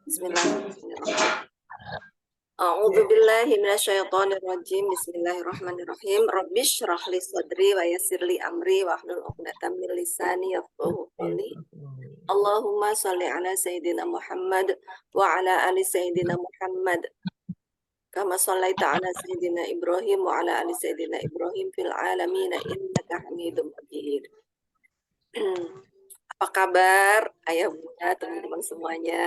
Bismillahirrahmanirrahim. A'udzu billahi minasyaitonir rajim. Bismillahirrahmanirrahim. Rabbish shrah li sadri wa yassir li amri wa hlul 'uqdatam min lisani yafqahu qawli. Allahumma shalli ala sayyidina Muhammad wa ala ali sayyidina Muhammad. Kama shallaita ala sayyidina Ibrahim wa ala ali sayyidina Ibrahim fil alamin innaka Hamidum Majid. Apa kabar ayah bunda teman-teman semuanya?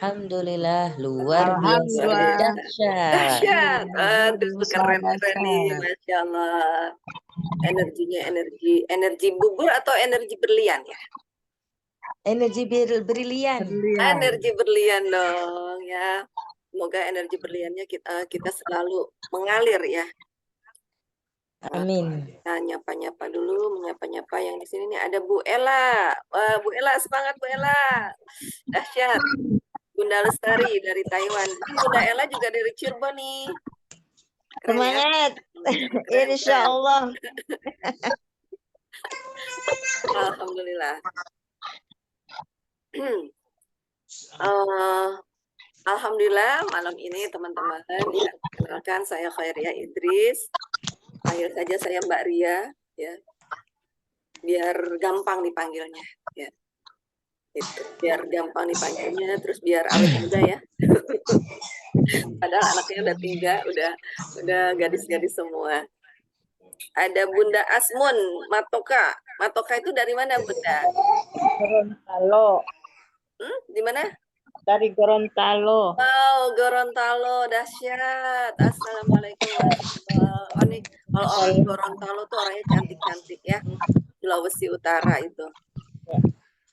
Alhamdulillah luar biasa dahsyat. Dahsyat. Aduh, keren nih, Masya Allah. Energinya energi bubur atau energi berlian ya? Energi berlian. Energi berlian dong ya. Semoga energi berliannya kita selalu mengalir ya. Amin. Kita nyapa-nyapa dulu, menyapa-nyapa yang di sini nih ada Bu Ella. Wah, Bu Ella semangat Bu Ella. Dahsyat. Bunda Lestari dari Taiwan. Bunda Ella juga dari Cirebon nih. Keren, semangat. Ya? Insya Allah. Alhamdulillah. Alhamdulillah malam ini teman-teman ya, kenalkan saya Khairia Idris. Panggil saja saya Mbak Ria ya. Biar gampang dipanggilnya ya. Itu biar gampang dipanggilnya, terus biar awet muda ya. Padahal anaknya udah 3, udah gadis-gadis semua. Ada Bunda Asmun Matoka. Matoka itu dari mana Bunda? Gorontalo. Di mana? Dari Gorontalo. Wow, Gorontalo, dahsyat. Assalamualaikum warahmatullahi wabarakatuh. Kalau orang Gorontalo tuh orangnya cantik-cantik ya. Sulawesi Utara itu.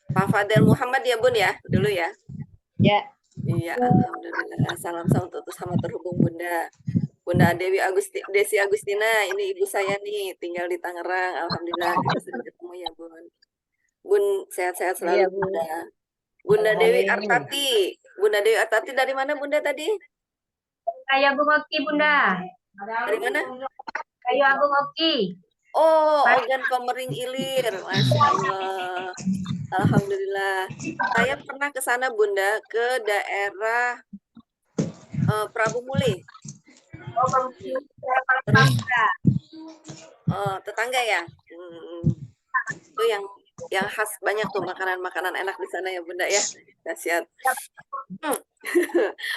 Pak Fadel Muhammad ya Bun ya, dulu ya. Ya. Iya, alhamdulillah. Salam sama terhubung Bunda. Bunda Desi Agustina, ini ibu saya nih, tinggal di Tangerang. Alhamdulillah kita sudah ketemu ya Bun. Bun sehat-sehat selalu ya, Bunda. Bunda Dewi Artati. Bunda Dewi Artati dari mana Bunda tadi? Kayu Agung Oki Bunda. Dari mana? Kayu Agung Oki. Oh, Ogan Komering Ilir. Masya Allah. Alhamdulillah. Saya pernah ke sana Bunda, ke daerah Prabu Muli. Tetangga ya. Itu yang khas banyak tuh makanan-makanan enak di sana ya Bunda ya. Dahsyat.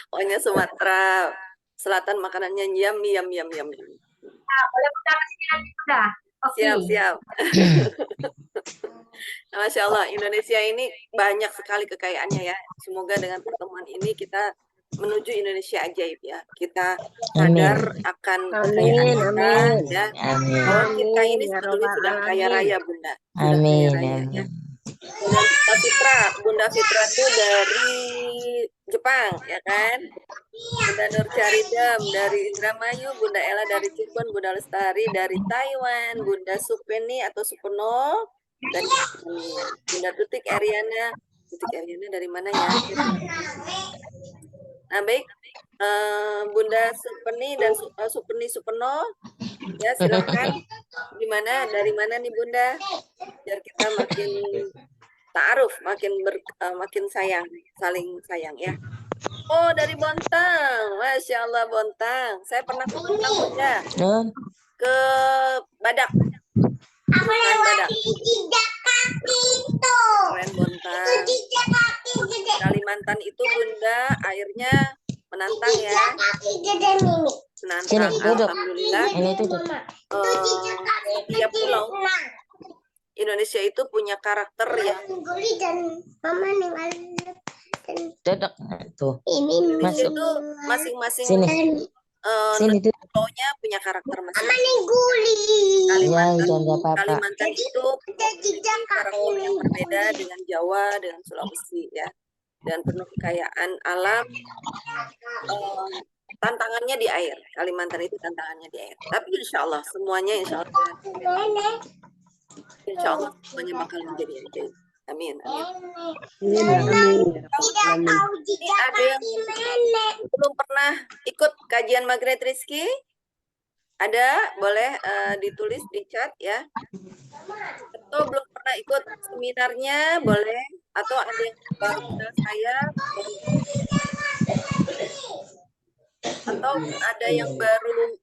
Pokoknya Sumatera Selatan makanannya yum. Boleh Bunda kesini nanti Bunda. Siap. Masya Allah, Indonesia ini banyak sekali kekayaannya ya. Semoga dengan pertemuan ini kita menuju Indonesia ajaib ya. Kita sadar akan kekayaan kita ya. Bahwa kita ini sebetulnya sudah kaya raya Bunda. Amin. Ya. Bunda Fitra itu dari Jepang ya kan. Bunda Nur Caridam dari Indramayu, Bunda Ella dari Cirebon, Bunda Lestari dari Taiwan, Bunda Supeni atau Supeno dari Bunda Tutik Ariana dari mana ya? Nah baik, Bunda Supeni dan Supeno ya silakan. Dari mana nih Bunda? Biar kita makin ta'aruf, makin saling sayang ya. Oh dari Bontang, Masya Allah Bontang. Saya pernah ke Bontang Bunda, ke Badak. Keren Bontang. Kalimantan itu Bunda airnya menantang ya. Menantang. Alhamdulillah. Tiap pulau Indonesia itu punya karakter yang Indonesia itu masing-masing pulaunya punya karakter masing-masing. Kalimantan itu karakter yang berbeda dengan Jawa, dengan Sulawesi ya, dan penuh kekayaan alam. Tantangannya di air. Kalimantan itu tantangannya di air. Tapi insya Allah semuanya insya Allah semuanya bakal menjadi ajaib. Amin. Ini ada yang belum pernah ikut kajian Magret Rizky? Ada, boleh ditulis di chat ya. Atau belum pernah ikut seminarnya boleh, atau ada yang baru kenal saya boleh. Atau ada yang baru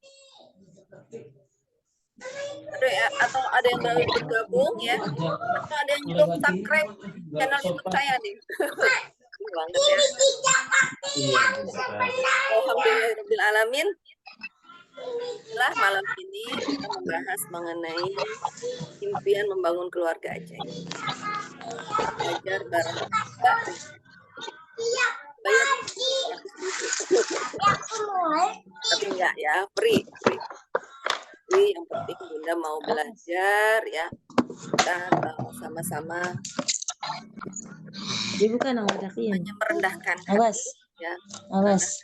atau ada yang baru bergabung ya, atau ada yang belum subscribe channel YouTube saya nih. Ini banget ya. Alhamdulillahirrahmanirrahim. Setelah malam ini kita membahas mengenai impian membangun keluarga ajaib. Belajar bareng kita. Bayar 100.000. Tapi enggak ya, free. Yang penting Bunda mau belajar ya. Kita sama-sama Dibuka nomor dakin. hanya merendahkan Awas. ya. Awas.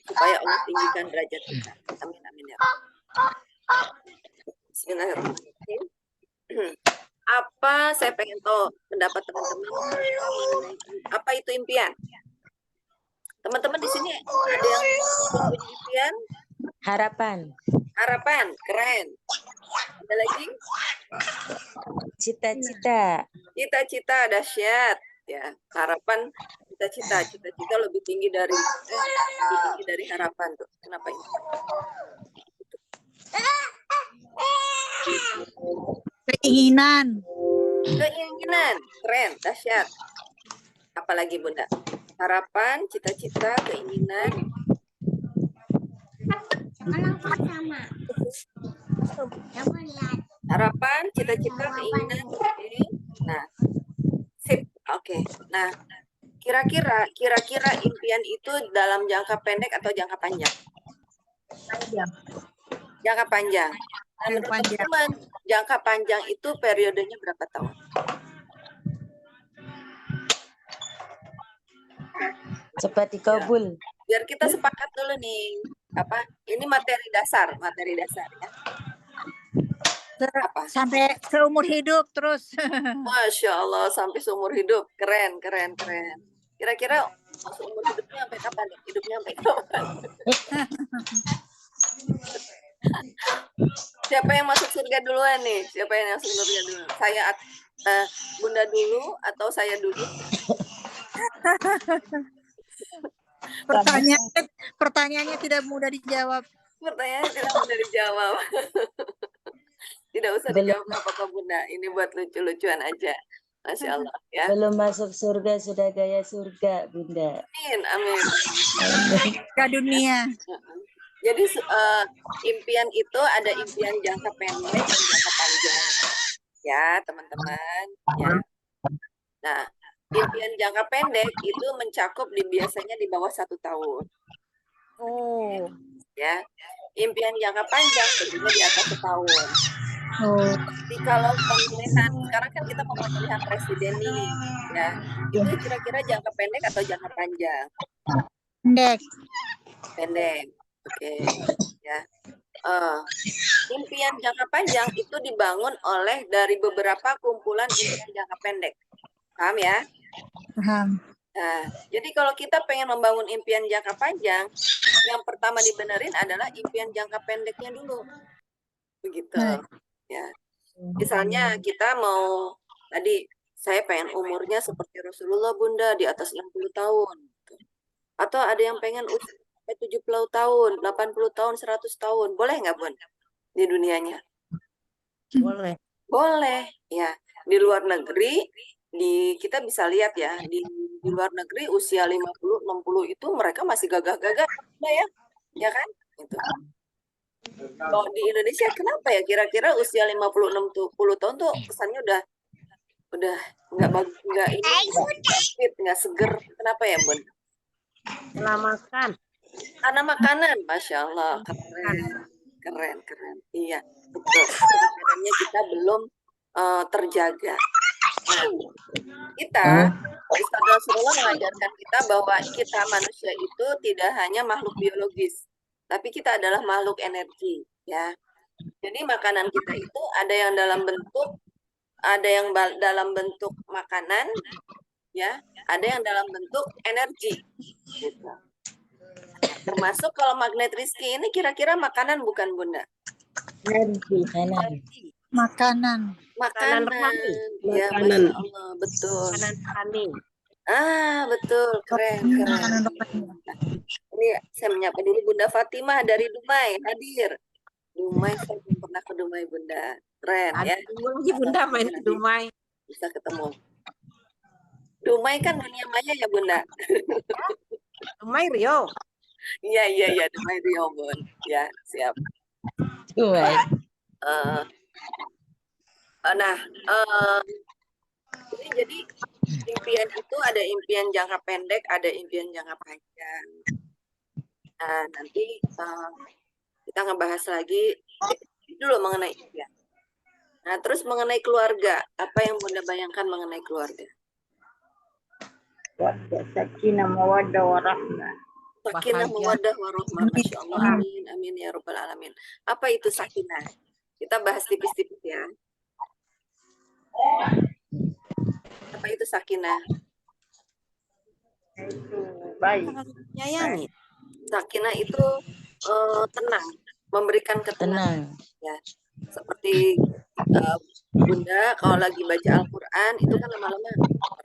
Supaya Allah tinggikan derajat kita. Amin amin ya. Bismillahirrahmanirrahim. Apa saya pengen tahu pendapat teman-teman mengenai apa itu impian? Teman-teman di sini ada yang punya impian? Harapan. Keren. Ada lagi? Cita-cita. Cita-cita dahsyat ya. Harapan, cita-cita lebih tinggi dari harapan tuh. Kenapa ini? Keinginan. Keren, dahsyat. Apalagi Bunda? Harapan, cita-cita, keinginan. Harapan, cita-cita, keinginan. Oke. Nah, sip. Oke. Nah, kira-kira impian itu dalam jangka pendek atau jangka panjang? Jangka panjang. Nah, menurut teman-teman, jangka panjang itu periodenya berapa tahun? Cepat dikabul. Biar kita sepakat dulu nih. Apa? Ini materi dasar ya. Apa? Sampai seumur hidup terus. Masya Allah, sampai seumur hidup. Keren. Kira-kira seumur hidupnya sampai kapan? Siapa yang masuk surga duluan nih? Saya, Bunda dulu atau saya dulu? Pertanyaannya tidak mudah dijawab. Tidak usah dijawab apa-apa Bunda. Ini buat lucu-lucuan aja. Masya Allah ya. Belum masuk surga sudah gaya surga, Bunda. Amin. Ke dunia. Jadi impian itu ada impian jangka pendek dan jangka panjang. Ya, teman-teman. Ya. Nah, impian jangka pendek itu mencakup biasanya di bawah 1 tahun. Oh. Ya. Impian jangka panjang tentunya di atas 1 tahun. Oh. Jadi kalau pemilihan, sekarang kan kita mau pemilihan presiden nih, ya. Itu kira-kira jangka pendek atau jangka panjang? Pendek. Oke. Ya. Impian jangka panjang itu dibangun dari beberapa kumpulan impian jangka pendek. Paham ya? Paham. Nah, jadi kalau kita pengen membangun impian jangka panjang, yang pertama dibenerin adalah impian jangka pendeknya dulu. Begitu. Ya. Misalnya kita mau, tadi saya pengen umurnya seperti Rasulullah Bunda, di atas 60 tahun. Atau ada yang pengen usia 70 tahun, 80 tahun, 100 tahun. Boleh nggak Bun? Di dunianya? Boleh. Ya. Di luar negeri, kita bisa lihat ya, di luar negeri usia 50, 60 itu mereka masih gagah-gagah ya. Ya kan? Itu. Kalau di Indonesia kenapa ya kira-kira usia 50-60 tahun tuh kesannya udah nggak bagus, nggak seger. Kenapa ya Bun? Karena makanan, Masya Allah, keren. Iya, betul. Makanannya kita belum terjaga. Nah, kita Ustaz Rasulullah mengajarkan kita bahwa kita manusia itu tidak hanya makhluk biologis, tapi kita adalah makhluk energi, ya. Jadi makanan kita itu ada yang dalam bentuk makanan, ya, ada yang dalam bentuk energi. Gitu. Termasuk kalau magnet rizki ini kira-kira makanan bukan Bunda? Energi. Makanan. Makanan. rohani. Ya, Makanan. Masya Allah, betul. Makanan rohani. Betul, keren, Rohani, keren. makanan rohani. Ini saya menyapa dulu Bunda Fatimah dari Dumai, hadir. Dumai, saya belum pernah ke Dumai, Bunda. Keren ya. Aduh, lagi Bunda main ke Nanti Dumai. bisa ketemu. Dumai kan dunia maya ya, Bunda. Dumai Rio. Iya, Dumai Rio, Bun. Ya, siap. Dumai. Nah, ini jadi impian itu ada impian jangka pendek, ada impian jangka panjang. Nah, nanti kita ngebahas lagi dulu mengenai impian. Nah, terus mengenai keluarga, apa yang Bunda bayangkan mengenai keluarga? Sakinah mawaddah warahmah. Sakinah Bahagia. mawaddah warahmah. Masya Allah. Amin. Amin ya Rabbal Alamin. Apa itu sakinah? Kita bahas tipis-tipis ya. Apa itu sakinah? Itu baik. Nyayangi. Sakinah itu tenang, memberikan ketenangan. Tenang. Ya, seperti Bunda kalau lagi baca Al-Quran itu kan lama-lama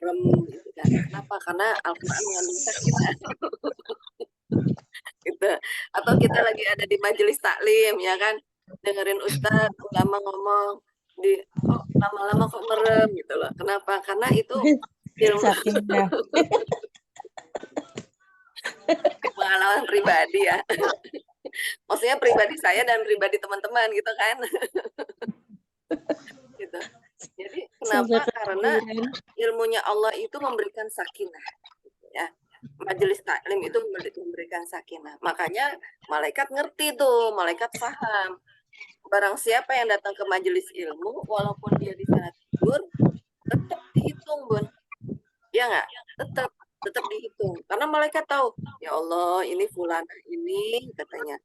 rem gitu kan. Kenapa? Karena Al-Quran mengandung sakinah. Gitu. Atau kita lagi ada di majelis taklim ya kan, dengerin ustaz ulama ngomong lama-lama kok merem gitu loh. Kenapa? Karena itu ilmu Sakinah. pengalaman pribadi ya. Maksudnya pribadi saya dan pribadi teman-teman gitu kan. Gitu. Jadi kenapa? Karena ilmunya Allah itu memberikan sakinah. Ya. Majelis taklim itu memberikan sakinah. Makanya malaikat ngerti tuh, malaikat paham. Barang siapa yang datang ke majelis ilmu, walaupun dia di sana tidur, tetap dihitung, Bun. Ya nggak? Tetap dihitung. Karena malaikat tahu, ya Allah, ini fulana ini katanya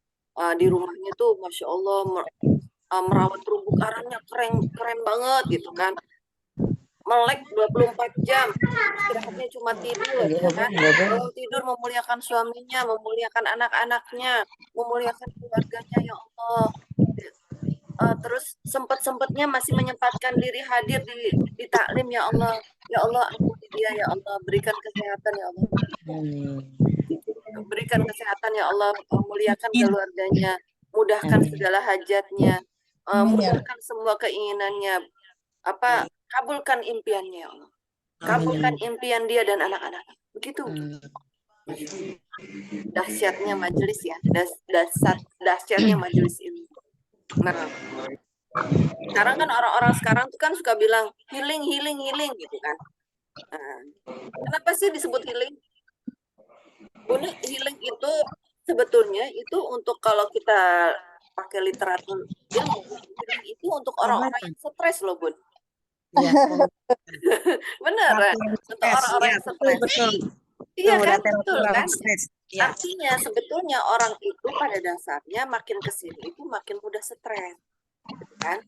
di rumahnya tuh, masya Allah, merawat terumbu karangnya keren banget gitu kan. Melek 24 jam, istirahatnya cuma tidur, ya kan? Tidur memuliakan suaminya, memuliakan anak-anaknya, memuliakan keluarganya, ya Allah. Terus sempat-sempatnya masih menyempatkan diri hadir di taklim, ya Allah. Ya Allah, ampuni dia, ya Allah. Berikan kesehatan, ya Allah. Berikan kesehatan, ya Allah. Muliakan keluarganya, mudahkan segala hajatnya, mudahkan semua keinginannya. Kabulkan impiannya, ya Allah. Kabulkan impian dia dan anak-anak. Begitu. Dahsyatnya majelis ya. Dahsyatnya majelis ini. Nah, sekarang kan orang-orang sekarang tuh kan suka bilang healing gitu kan. Nah, kenapa sih disebut healing? Bunda, healing itu sebetulnya itu untuk kalau kita pakai literatur ilmu, healing itu untuk orang-orang yang stres loh, Bun. Ya. Bener, untuk orang-orang yang stres. Betul. Iya kan, betul kan? Ya. Artinya sebetulnya orang itu pada dasarnya makin kesini itu makin mudah stres, gitu kan?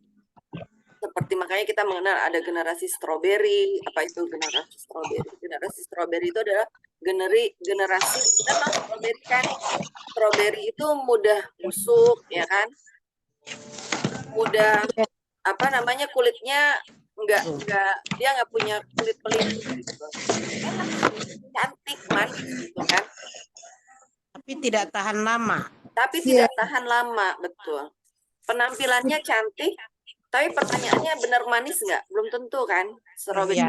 Seperti makanya kita mengenal ada generasi strawberry. Apa itu generasi strawberry? Generasi strawberry itu adalah generasi kita tahu strawberry kan? Strawberry itu mudah busuk, ya kan? Mudah kulitnya dia nggak punya kulit pelit gitu. Cantik manis gitu kan, Tapi tidak tahan lama. tidak tahan lama, betul. Penampilannya cantik, tapi pertanyaannya benar manis nggak? Belum tentu kan. Strawberry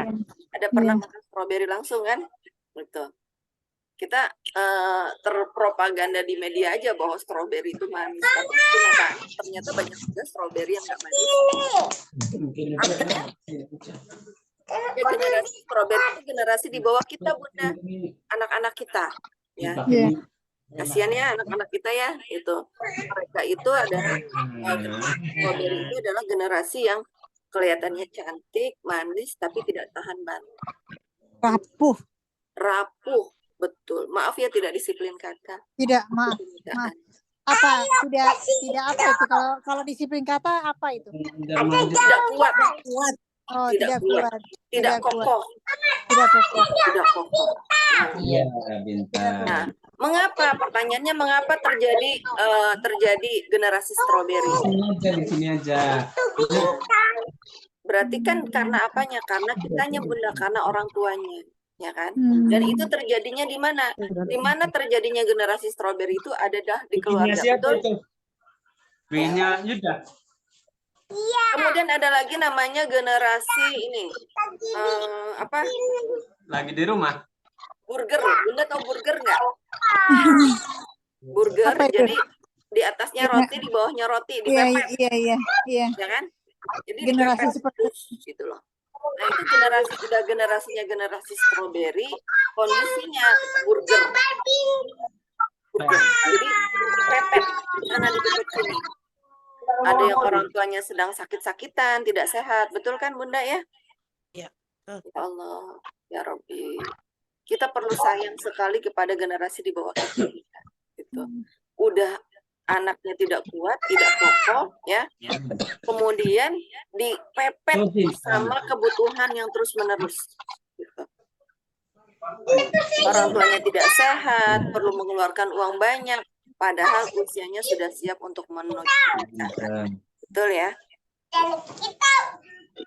ada pernah makan strawberry langsung kan? Betul. Kita terpropaganda di media aja bahwa strawberry itu manis, tapi ternyata banyak juga strawberry yang nggak manis. Generasi strawberry itu generasi di bawah kita, Bunda, anak-anak kita, ya. Kasihan ya anak-anak kita ya, itu mereka itu adalah strawberry itu adalah generasi yang kelihatannya cantik, manis, tapi tidak tahan banting. Rapuh, betul. Maaf ya tidak disiplin kata. Tidak, maaf. Apa? Tidak apa itu? Kalau disiplin kata apa itu? Tidak kuat. Oh, tidak tidak kuat, kuat. tidak Tidak kuat. kokoh, Tidak kokoh. tidak kokoh. Nah, Iya. nah, mengapa? Pertanyaannya mengapa terjadi generasi stroberi? Di sini aja. Berarti kan karena apanya? Karena kitanya bunda, karena orang tuanya, ya kan? Hmm. Dan itu terjadinya di mana? Di mana terjadinya generasi stroberi itu ada dah di Bikinnya keluarga, siapa betul? itu? Bikinnya Yuda. Kemudian ada lagi namanya generasi ini, apa? Lagi di rumah. Burger. Bunda tahu burger nggak? Burger, Apa itu? jadi di atasnya roti, di bawahnya roti, Iya, dipepet, iya, iya, iya. ya kan? Jadi Generasi dipepet seperti terus gitu loh. Nah itu generasinya generasi stroberi, kondisinya burger. Jadi dipepet sana dipepet sini. Ada yang orang tuanya sedang sakit-sakitan, tidak sehat, betul kan Bunda ya? Ya. Ya Allah, ya Rabbi. Kita perlu sayang sekali kepada generasi di bawah kita. Gitu. Udah anaknya tidak kuat, tidak kokoh, ya. Kemudian dipepet sama kebutuhan yang terus-menerus. Gitu. Orang tuanya tidak sehat, perlu mengeluarkan uang banyak, padahal usianya sudah siap untuk menuju. Betul ya?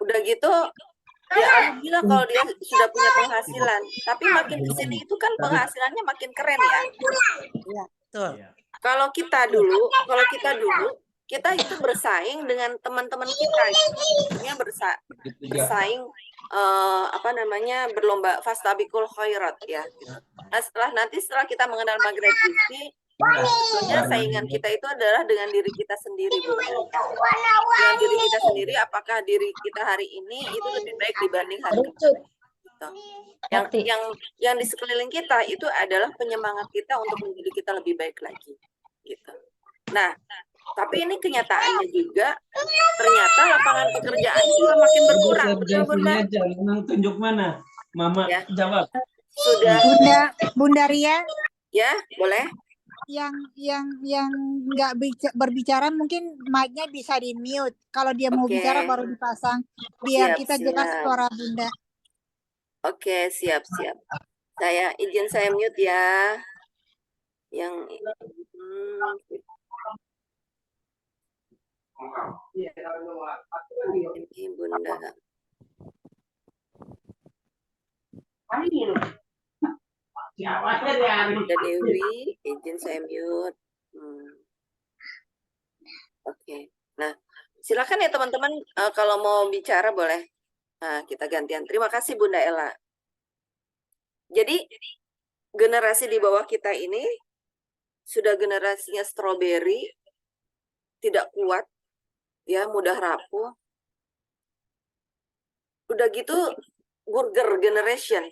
Udah gitu, ya alhamdulillah kalau dia sudah punya penghasilan. Tapi makin kesini itu kan penghasilannya makin keren ya. Betul. Kalau kita dulu, kita itu bersaing dengan teman-teman kita. Artinya bersaing apa namanya, berlomba fastabikul khairat ya. Nah, setelah kita mengenal Maghrib Rizki, sebetulnya saingan kita itu adalah dengan diri kita sendiri, Bu. Dengan diri kita sendiri, apakah diri kita hari ini itu lebih baik dibanding hari kemarin? Gitu. Yang di sekeliling kita itu adalah penyemangat kita untuk menjadi kita lebih baik lagi. Gitu. Nah, tapi ini kenyataannya juga, ternyata lapangan pekerjaan juga makin berkurang, betul Bunda? Memang tunjuk mana? Mama Ya. jawab. Sudah, Bunda Ria ya boleh. yang nggak berbicara mungkin mic-nya bisa di mute. Kalau dia mau Oke. bicara baru dipasang biar Siap, kita jelas siap. suara Bunda. Oke, siap. Izin saya mute ya. Yang ini Bunda. Bunda Dewi, izin saya mute. Oke. Nah, silakan ya teman-teman, kalau mau bicara boleh. Nah, kita gantian. Terima kasih Bunda Ella. Jadi generasi di bawah kita ini sudah generasinya stroberi, tidak kuat, ya mudah rapuh. Udah gitu burger generation,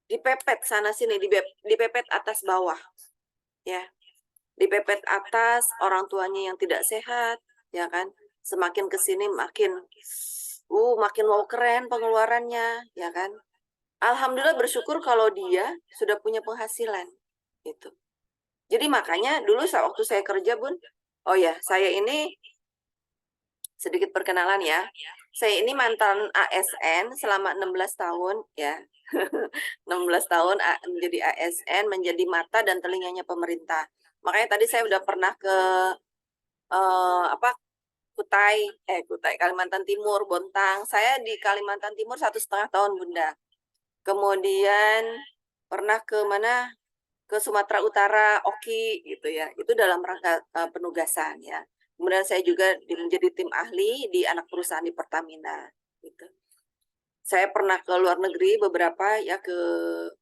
dipepet sana sini, dipepet atas bawah, ya, dipepet atas orang tuanya yang tidak sehat, ya kan? Semakin kesini makin mau keren pengeluarannya, ya kan? Alhamdulillah bersyukur kalau dia sudah punya penghasilan, gitu. Jadi makanya dulu waktu saya kerja Bun, oh ya saya ini sedikit perkenalan ya. Saya ini mantan ASN selama 16 tahun ya. 16 tahun menjadi ASN, menjadi mata dan telinganya pemerintah. Makanya tadi saya udah pernah ke Kutai, Kalimantan Timur, Bontang. Saya di Kalimantan Timur 1,5 tahun Bunda. Kemudian pernah ke mana? Ke Sumatera Utara, Oki gitu ya. Itu dalam rangka penugasan ya. Kemudian saya juga menjadi tim ahli di anak perusahaan di Pertamina gitu. Saya pernah ke luar negeri beberapa ya,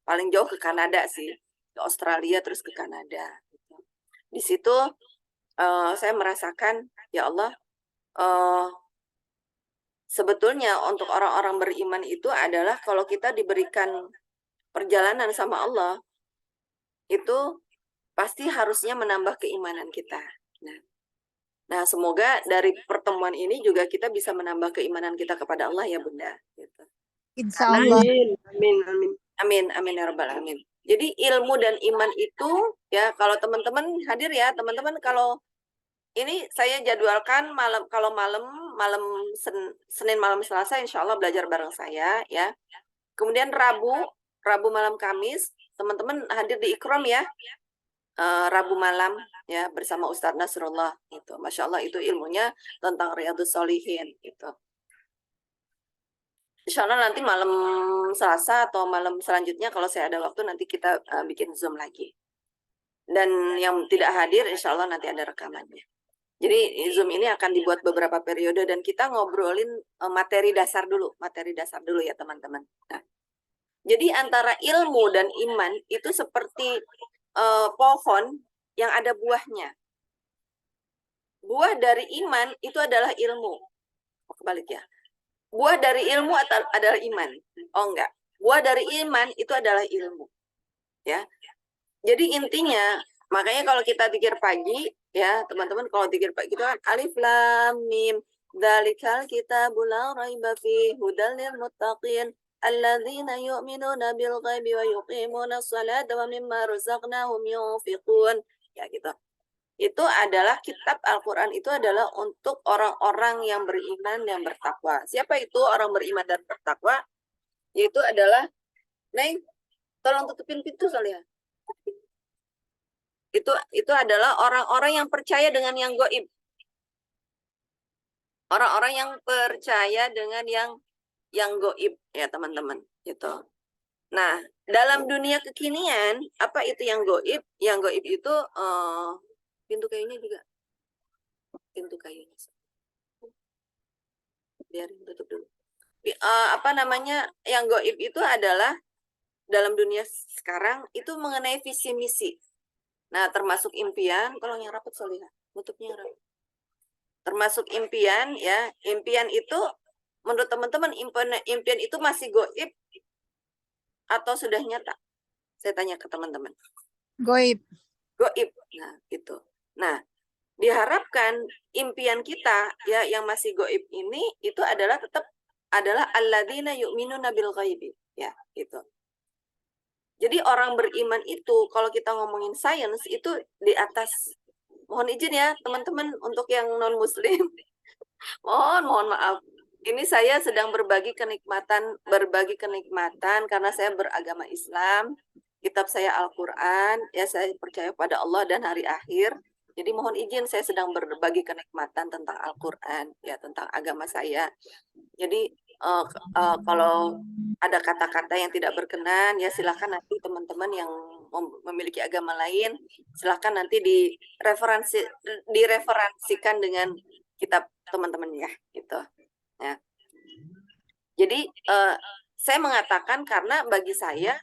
paling jauh ke Kanada sih, ke Australia terus ke Kanada gitu. Di situ saya merasakan ya Allah, sebetulnya untuk orang-orang beriman itu adalah kalau kita diberikan perjalanan sama Allah, itu pasti harusnya menambah keimanan kita. Nah, semoga dari pertemuan ini juga kita bisa menambah keimanan kita kepada Allah ya Bunda. Gitu. Insya Allah. Amin ya rabbal alamin. Jadi ilmu dan iman itu ya, kalau teman-teman hadir ya, teman-teman kalau ini saya jadwalkan kalau malam malam Senin malam Selasa insya Allah belajar bareng saya ya. Kemudian Rabu malam Kamis teman-teman hadir di Ikram ya. Rabu malam ya bersama Ustadz Nasrullah itu. Masya Allah itu ilmunya tentang Riyadhus Shalihin itu. Insya Allah nanti malam Selasa atau malam selanjutnya kalau saya ada waktu nanti kita bikin Zoom lagi. Dan yang tidak hadir insya Allah nanti ada rekamannya. Jadi Zoom ini akan dibuat beberapa periode dan kita ngobrolin materi dasar dulu ya teman-teman. Nah, jadi antara ilmu dan iman itu seperti pohon yang ada buahnya. Buah dari iman itu adalah ilmu. Oh, kebalik ya. Buah dari ilmu adalah iman. Oh enggak. Buah dari iman itu adalah ilmu. Ya. Jadi intinya, makanya kalau kita zikir pagi, ya teman-teman kalau zikir pagi itu kan alif lam mim, dzalikal kitabul la raiba fihi hudal lil muttaqin alladzina yu'minuna bil ghaibi wa yuqimuna sholata wa mimma razaqnahum yunfiqun. Ya gitu. Itu adalah kitab Al-Qur'an itu adalah untuk orang-orang yang beriman yang bertakwa. Siapa itu orang beriman dan bertakwa? Yaitu adalah Neng, tolong tutupin pintu soalnya. Itu adalah orang-orang yang percaya dengan yang gaib. Orang-orang yang percaya dengan yang gaib ya teman-teman gitu. Nah, dalam dunia kekinian apa itu yang gaib? Yang gaib itu pintu kayunya juga. Pintu kayunya. Biarin tutup dulu. Apa namanya? Yang gaib itu adalah dalam dunia sekarang itu mengenai visi misi. Nah, termasuk impian, kalau yang rapat solihah, tutupnya yang rapat. Termasuk impian ya. Impian itu menurut teman-teman impian itu masih gaib atau sudah nyata? Saya tanya ke teman-teman. Goib. Gaib. Nah, gitu. Nah, diharapkan impian kita ya yang masih gaib ini itu adalah tetap adalah alladzina yu'minuna bil ghaibi ya gitu. Jadi orang beriman itu kalau kita ngomongin sains itu di atas, mohon izin ya teman-teman untuk yang non muslim. mohon maaf. Ini saya sedang berbagi kenikmatan karena saya beragama Islam. Kitab saya Al-Qur'an, ya saya percaya pada Allah dan hari akhir. Jadi mohon izin saya sedang berbagi kenikmatan tentang Al-Qur'an, ya tentang agama saya. Jadi kalau ada kata-kata yang tidak berkenan, ya silakan nanti teman-teman yang memiliki agama lain, silakan nanti direferensikan dengan kitab teman-teman ya, gitu. Ya. Jadi saya mengatakan karena bagi saya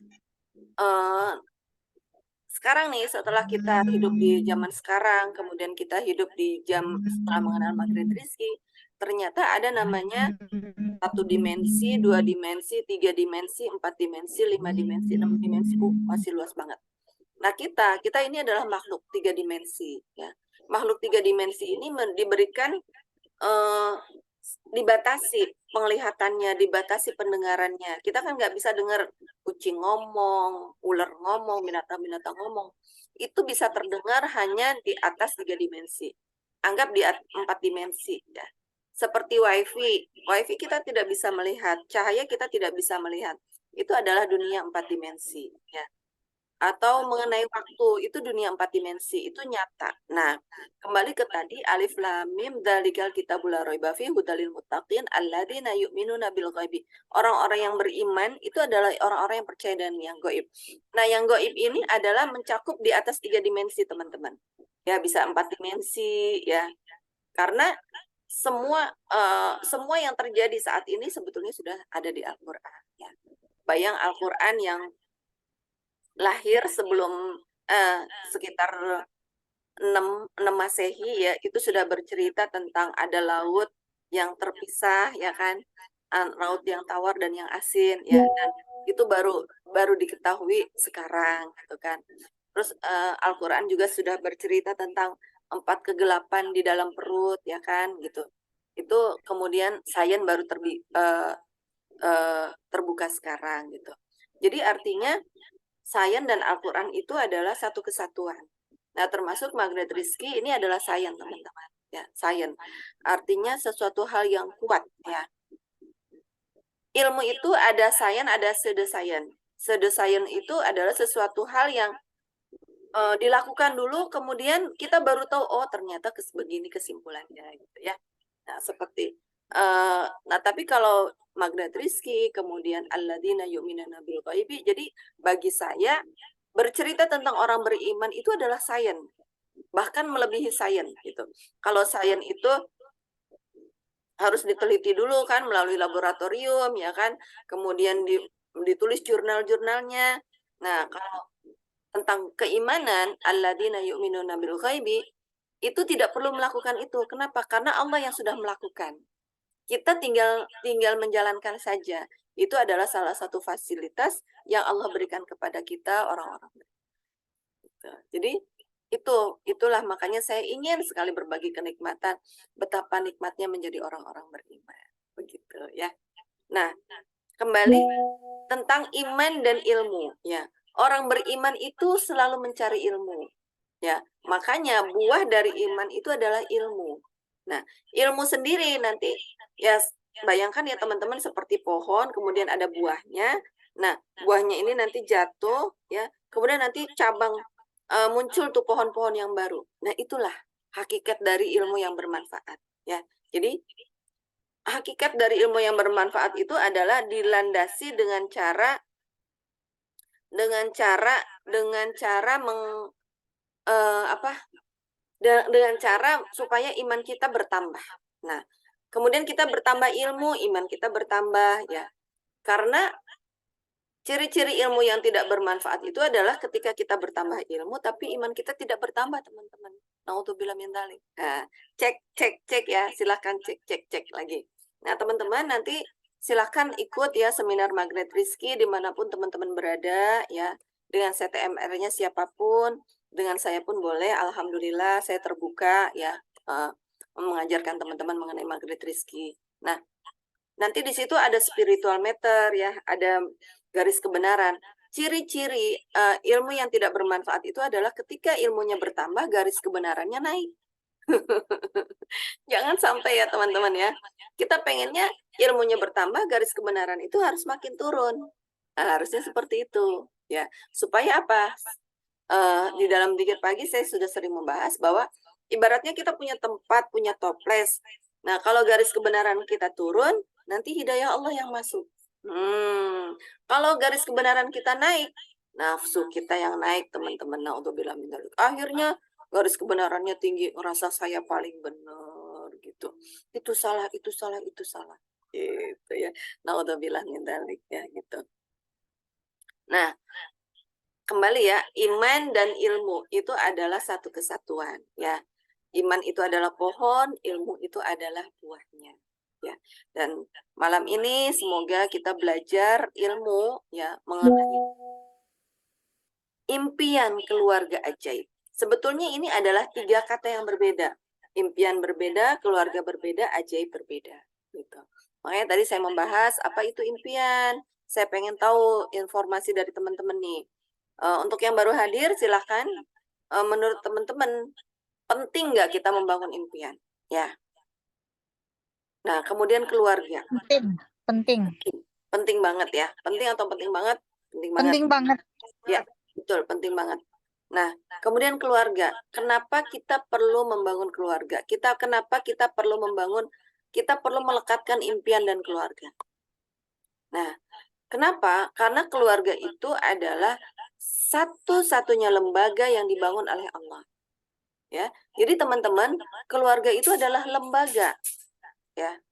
sekarang nih setelah kita hidup di zaman sekarang, kemudian kita hidup di setelah mengenal maghrib rizki, ternyata ada namanya 1 dimensi, 2 dimensi, 3 dimensi, 4 dimensi, 5 dimensi, 6 dimensi, masih luas banget. Nah kita ini adalah makhluk 3 dimensi ya. Makhluk 3 dimensi ini diberikan dibatasi penglihatannya, dibatasi pendengarannya. Kita kan nggak bisa dengar kucing ngomong, ular ngomong, binatang-binatang ngomong. Itu bisa terdengar hanya di atas 3 dimensi. Anggap di 4 dimensi ya. Seperti wifi kita tidak bisa melihat, cahaya kita tidak bisa melihat. Itu adalah dunia 4 dimensi ya. Atau mengenai waktu, itu dunia 4 dimensi, itu nyata. Nah, kembali ke tadi alif lam mim dzalikal kitabul la raiba fihi hudal lil muttaqin alladzina yu'minuna bil ghaibi. Orang-orang yang beriman itu adalah orang-orang yang percaya dengan yang gaib. Nah, yang gaib ini adalah mencakup di atas 3 dimensi, teman-teman. Ya, bisa 4 dimensi ya. Karena semua yang terjadi saat ini sebetulnya sudah ada di Al-Qur'an ya. Bayang Al-Qur'an yang lahir sebelum sekitar 6 Masehi ya, itu sudah bercerita tentang ada laut yang terpisah ya kan, laut yang tawar dan yang asin ya, dan itu baru diketahui sekarang gitu kan. Terus Al-Qur'an juga sudah bercerita tentang 4 kegelapan di dalam perut ya kan gitu. Itu kemudian sains baru terbuka sekarang gitu. Jadi artinya sains dan Al-Qur'an itu adalah satu kesatuan. Nah, termasuk magnet rizki ini adalah sains, teman-teman. ya, science. Artinya sesuatu hal yang kuat, ya. Ilmu itu ada science, ada pseudoscience. Pseudoscience itu adalah sesuatu hal yang dilakukan dulu, kemudian kita baru tahu, oh ternyata begini kesimpulannya, gitu ya. Nah, seperti nah, tapi kalau Magnet Rizki, kemudian alladzina yu'minuna bil ghaibi, jadi bagi saya bercerita tentang orang beriman itu adalah sains, bahkan melebihi sains gitu. Kalau sains itu harus diteliti dulu kan melalui laboratorium, ya kan, kemudian ditulis jurnal-jurnalnya. Nah, kalau tentang keimanan alladzina yu'minuna bil ghaibi itu tidak perlu melakukan itu. Kenapa? Karena Allah yang sudah melakukan. Kita tinggal menjalankan saja. Itu adalah salah satu fasilitas yang Allah berikan kepada kita orang-orang. Jadi itulah makanya saya ingin sekali berbagi kenikmatan, betapa nikmatnya menjadi orang-orang beriman. Begitu ya. Nah, kembali tentang iman dan ilmu ya. Orang beriman itu selalu mencari ilmu. Ya, makanya buah dari iman itu adalah ilmu. Nah, ilmu sendiri nanti ya bayangkan ya teman-teman seperti pohon, kemudian ada buahnya. Nah, buahnya ini nanti jatuh ya, kemudian nanti cabang muncul tuh pohon-pohon yang baru. Nah, itulah hakikat dari ilmu yang bermanfaat ya. Jadi hakikat dari ilmu yang bermanfaat itu adalah dilandasi dengan cara dengan cara supaya iman kita bertambah. Nah, kemudian kita bertambah ilmu, iman kita bertambah ya. Karena ciri-ciri ilmu yang tidak bermanfaat itu adalah ketika kita bertambah ilmu tapi iman kita tidak bertambah, teman-teman. Naudzubillah min dzalik. Nah, cek ya, silakan cek lagi. Nah, teman-teman nanti silakan ikut ya seminar Magnet Rizki dimanapun teman-teman berada ya, dengan CTMR-nya siapapun, dengan saya pun boleh. Alhamdulillah saya terbuka ya mengajarkan teman-teman mengenai Magnet Rizki. Nah, nanti di situ ada spiritual meter ya, ada garis kebenaran. Ciri-ciri ilmu yang tidak bermanfaat itu adalah ketika ilmunya bertambah, garis kebenarannya naik. Jangan sampai ya teman-teman ya. Kita pengennya ilmunya bertambah, garis kebenaran itu harus makin turun. Nah, harusnya seperti itu ya. Supaya apa? Di dalam Zikir Pagi saya sudah sering membahas bahwa ibaratnya kita punya tempat, punya toples. Nah, kalau garis kebenaran kita turun, nanti hidayah Allah yang masuk. Kalau garis kebenaran kita naik, nafsu kita yang naik, teman-teman. Naudzubillah min dzalik. Akhirnya garis kebenarannya tinggi, ngerasa saya paling benar gitu. Itu salah. Gitu ya. Naudzubillah min dzalik ya gitu. Nah, kembali ya, iman dan ilmu itu adalah satu kesatuan ya. Iman itu adalah pohon, ilmu itu adalah buahnya. Ya. Dan malam ini semoga kita belajar ilmu ya mengenai impian keluarga ajaib. Sebetulnya ini adalah 3 kata yang berbeda. Impian berbeda, keluarga berbeda, ajaib berbeda. Gitu. Makanya tadi saya membahas apa itu impian. Saya pengen tahu informasi dari teman-teman nih. Untuk yang baru hadir silahkan. Menurut teman-teman penting nggak kita membangun impian? Ya. Nah, kemudian keluarga. Penting banget ya. Penting atau penting banget? Penting banget. Ya, betul, penting banget. Nah, kemudian keluarga. Kenapa kita perlu membangun keluarga? Kenapa kita perlu melekatkan impian dan keluarga? Nah, kenapa? Karena keluarga itu adalah satu-satunya lembaga yang dibangun oleh Allah. Ya. Jadi teman-teman, keluarga itu adalah lembaga. Ya.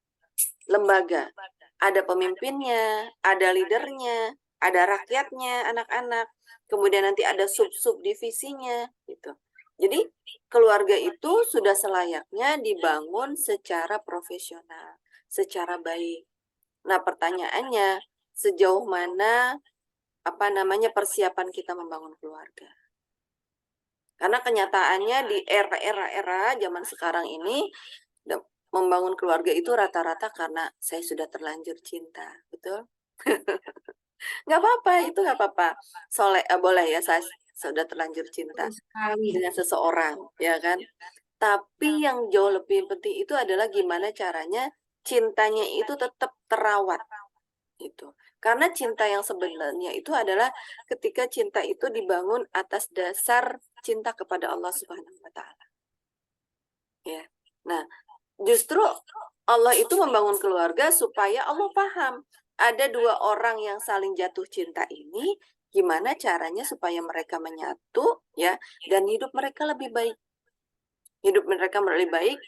Lembaga. Ada pemimpinnya, ada leadernya, ada rakyatnya, anak-anak. Kemudian nanti ada sub-sub divisinya gitu. Jadi keluarga itu sudah selayaknya dibangun secara profesional, secara baik. Nah, pertanyaannya sejauh mana persiapan kita membangun keluarga? Karena kenyataannya di era zaman sekarang ini membangun keluarga itu rata-rata karena saya sudah terlanjur cinta, betul? Nggak apa-apa, itu nggak apa-apa. Boleh ya, saya sudah terlanjur cinta dengan seseorang, ya kan? Tapi yang jauh lebih penting itu adalah gimana caranya cintanya itu tetap terawat. Itu. Karena cinta yang sebenarnya itu adalah ketika cinta itu dibangun atas dasar cinta kepada Allah Subhanahu wa taala. Ya. Nah, justru Allah itu membangun keluarga supaya Allah paham ada dua orang yang saling jatuh cinta ini, gimana caranya supaya mereka menyatu, ya, dan hidup mereka lebih baik. Hidup mereka lebih baik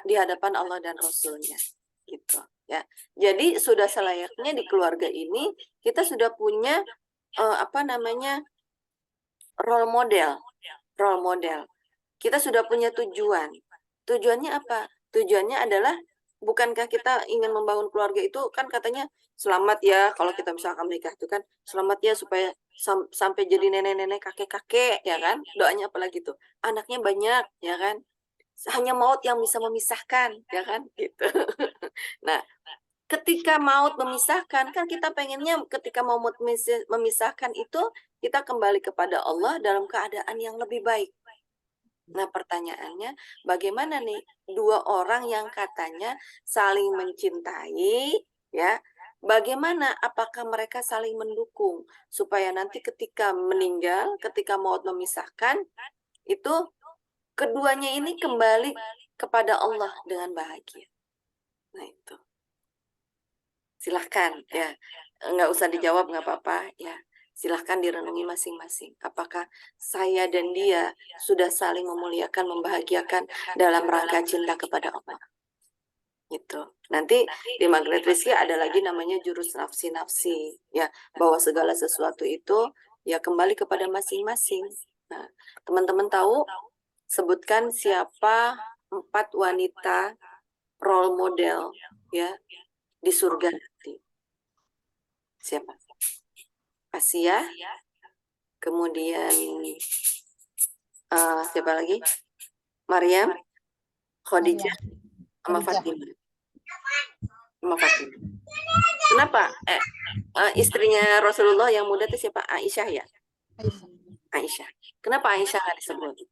di hadapan Allah dan Rasul-Nya, gitu, ya. Jadi sudah selayaknya di keluarga ini kita sudah punya role model. Kita sudah punya tujuan. Tujuannya apa? Tujuannya adalah bukankah kita ingin membangun keluarga itu kan katanya selamat ya kalau kita misalkan menikah itu kan selamat ya supaya sampai jadi nenek-nenek kakek-kakek ya kan doanya apalagi tuh anaknya banyak ya kan hanya maut yang bisa memisahkan ya kan gitu. Nah, ketika maut memisahkan kan kita pengennya ketika maut memisahkan itu kita kembali kepada Allah dalam keadaan yang lebih baik. Nah, pertanyaannya, bagaimana nih dua orang yang katanya saling mencintai, ya? Bagaimana? Apakah mereka saling mendukung supaya nanti ketika meninggal, ketika maut memisahkan, itu keduanya ini kembali kepada Allah dengan bahagia. Nah, itu. Silahkan, ya. Nggak usah dijawab, nggak apa-apa, ya. Silahkan direnungi masing-masing. Apakah saya dan dia sudah saling memuliakan, membahagiakan dalam rangka cinta kepada Allah. Gitu. Nanti di Magnet Rizki ada lagi namanya jurus nafsi-nafsi. Ya, bahwa segala sesuatu itu ya kembali kepada masing-masing. Nah, teman-teman tahu, sebutkan siapa 4 wanita role model ya di surga nanti. Siapa? Asia, kemudian siapa lagi? Maryam, Khadijah, sama Fatimah. Kenapa? Istrinya Rasulullah yang muda itu siapa? Aisyah ya? Aisyah. Kenapa Aisyah nggak disebut?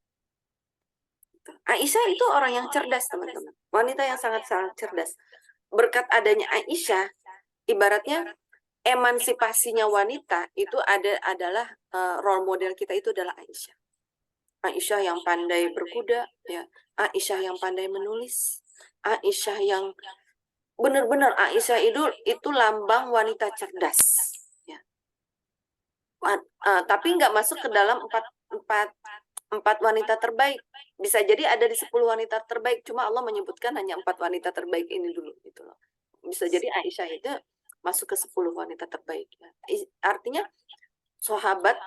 Aisyah itu orang yang cerdas, teman-teman. Wanita yang sangat-sangat cerdas. Berkat adanya Aisyah, ibaratnya emansipasinya wanita itu adalah role model kita itu adalah Aisyah. Aisyah yang pandai berkuda, ya. Aisyah yang pandai menulis. Aisyah yang benar-benar Aisyah itu lambang wanita cerdas, ya. Tapi nggak masuk ke dalam empat wanita terbaik. Bisa jadi ada di 10 wanita terbaik, cuma Allah menyebutkan hanya 4 wanita terbaik ini dulu, gitu loh. Bisa jadi Aisyah itu masuk ke 10 wanita terbaik. Artinya sahabat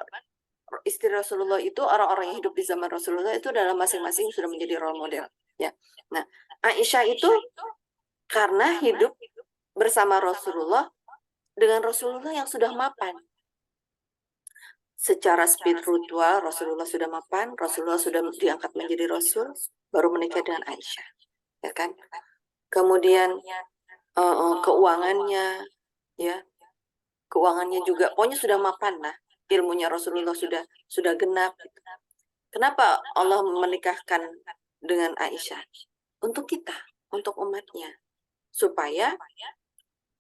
istri Rasulullah itu orang-orang yang hidup di zaman Rasulullah itu dalam masing-masing sudah menjadi role model. Ya. Nah, Aisyah itu karena hidup bersama Rasulullah dengan Rasulullah yang sudah mapan. Secara spiritual Rasulullah sudah mapan, Rasulullah sudah diangkat menjadi Rasul, baru menikah dengan Aisyah. Ya kan? Kemudian keuangannya, ya, keuangannya juga pokoknya sudah mapan lah, ilmunya Rasulullah sudah genap. Kenapa Allah menikahkan dengan Aisyah? Untuk kita, untuk umatnya, supaya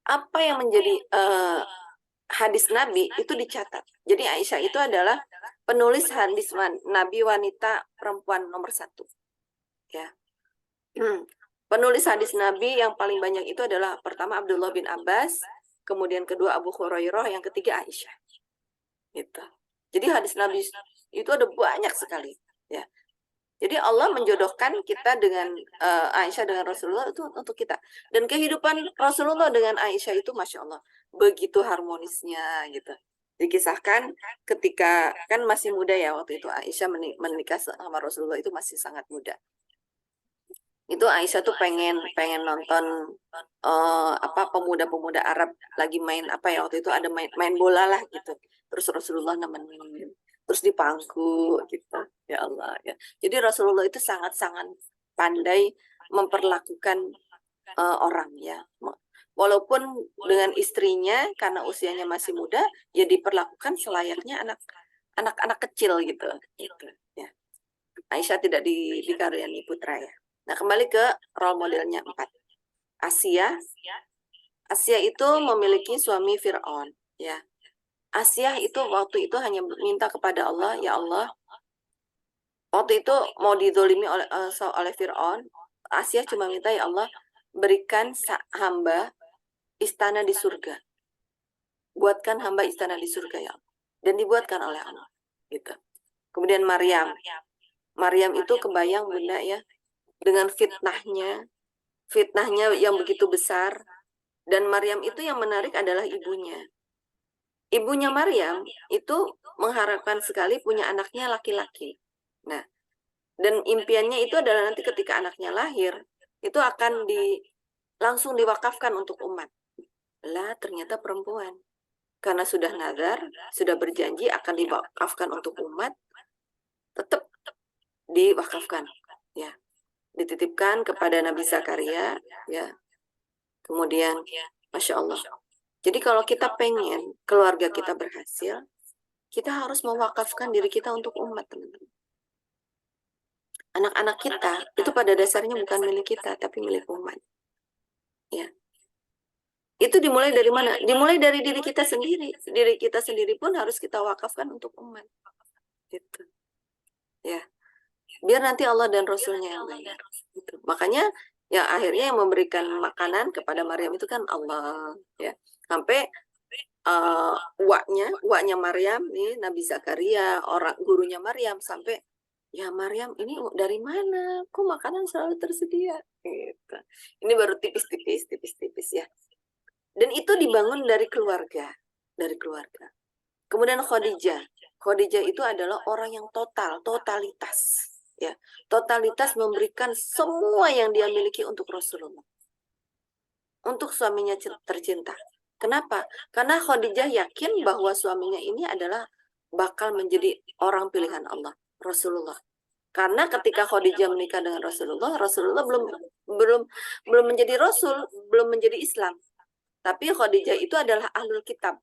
apa yang menjadi hadis Nabi itu dicatat. Jadi Aisyah itu adalah penulis hadis Nabi wanita perempuan nomor 1. Ya. Penulis hadis Nabi yang paling banyak itu adalah pertama Abdullah bin Abbas, kemudian kedua Abu Hurairah, yang ketiga Aisyah. Gitu. Jadi hadis Nabi itu ada banyak sekali, ya. Jadi Allah menjodohkan kita dengan Aisyah dengan Rasulullah itu untuk kita. Dan kehidupan Rasulullah dengan Aisyah itu Masya Allah begitu harmonisnya gitu. Dikisahkan ketika kan masih muda ya waktu itu Aisyah menikah sama Rasulullah itu masih sangat muda. Itu Aisyah tuh pengen nonton pemuda-pemuda Arab lagi main apa ya waktu itu ada main bola lah gitu. Terus Rasulullah nemenin, terus dipangku gitu. Ya Allah ya. Jadi Rasulullah itu sangat-sangat pandai memperlakukan orang ya. Walaupun dengan istrinya karena usianya masih muda ya diperlakukan selayaknya anak-anak kecil gitu ya. Aisyah tidak dikaruniai putra ya. Nah, kembali ke role modelnya 4. Asia itu memiliki suami Fir'aun ya. Asia itu waktu itu hanya minta kepada Allah, ya Allah, waktu itu mau dizolimi oleh Fir'aun. Asia cuma minta, ya Allah, berikan hamba istana di surga. Buatkan hamba istana di surga ya Allah. Dan dibuatkan oleh Allah. Gitu. Kemudian Maryam itu kebayang Bunda ya, dengan fitnahnya yang begitu besar. Dan Maryam itu yang menarik adalah ibunya. Ibunya Maryam itu mengharapkan sekali punya anaknya laki-laki. Nah, dan impiannya itu adalah nanti ketika anaknya lahir, itu akan langsung diwakafkan untuk umat. Lah, ternyata perempuan. Karena sudah nazar, sudah berjanji akan diwakafkan untuk umat, tetap diwakafkan. Ya, dititipkan kepada Nabi Zakaria. Ya, kemudian, Masya Allah. Jadi kalau kita pengen keluarga kita berhasil, kita harus mewakafkan diri kita untuk umat, teman-teman. Anak-anak kita itu pada dasarnya bukan milik kita, tapi milik umat. Ya. Itu dimulai dari mana? Dimulai dari diri kita sendiri. Diri kita sendiri pun harus kita wakafkan untuk umat. Gitu. Ya. Biar nanti Allah dan Rasulnya yang bayar. Gitu. Makanya ya akhirnya yang memberikan makanan kepada Maryam itu kan Allah. Ya. Sampai uaknya Maryam nih, Nabi Zakaria, orang gurunya Maryam, sampai, ya Maryam, ini dari mana? Kok makanan selalu tersedia? Gitu. Ini baru tipis-tipis ya. Dan itu dibangun dari keluarga. Kemudian Khadijah itu adalah orang yang totalitas. Ya, totalitas memberikan semua yang dia miliki untuk Rasulullah. Untuk suaminya tercinta. Kenapa? Karena Khadijah yakin bahwa suaminya ini adalah bakal menjadi orang pilihan Allah, Rasulullah. Karena ketika Khadijah menikah dengan Rasulullah belum menjadi Rasul, belum menjadi Islam. Tapi Khadijah itu adalah ahlul kitab,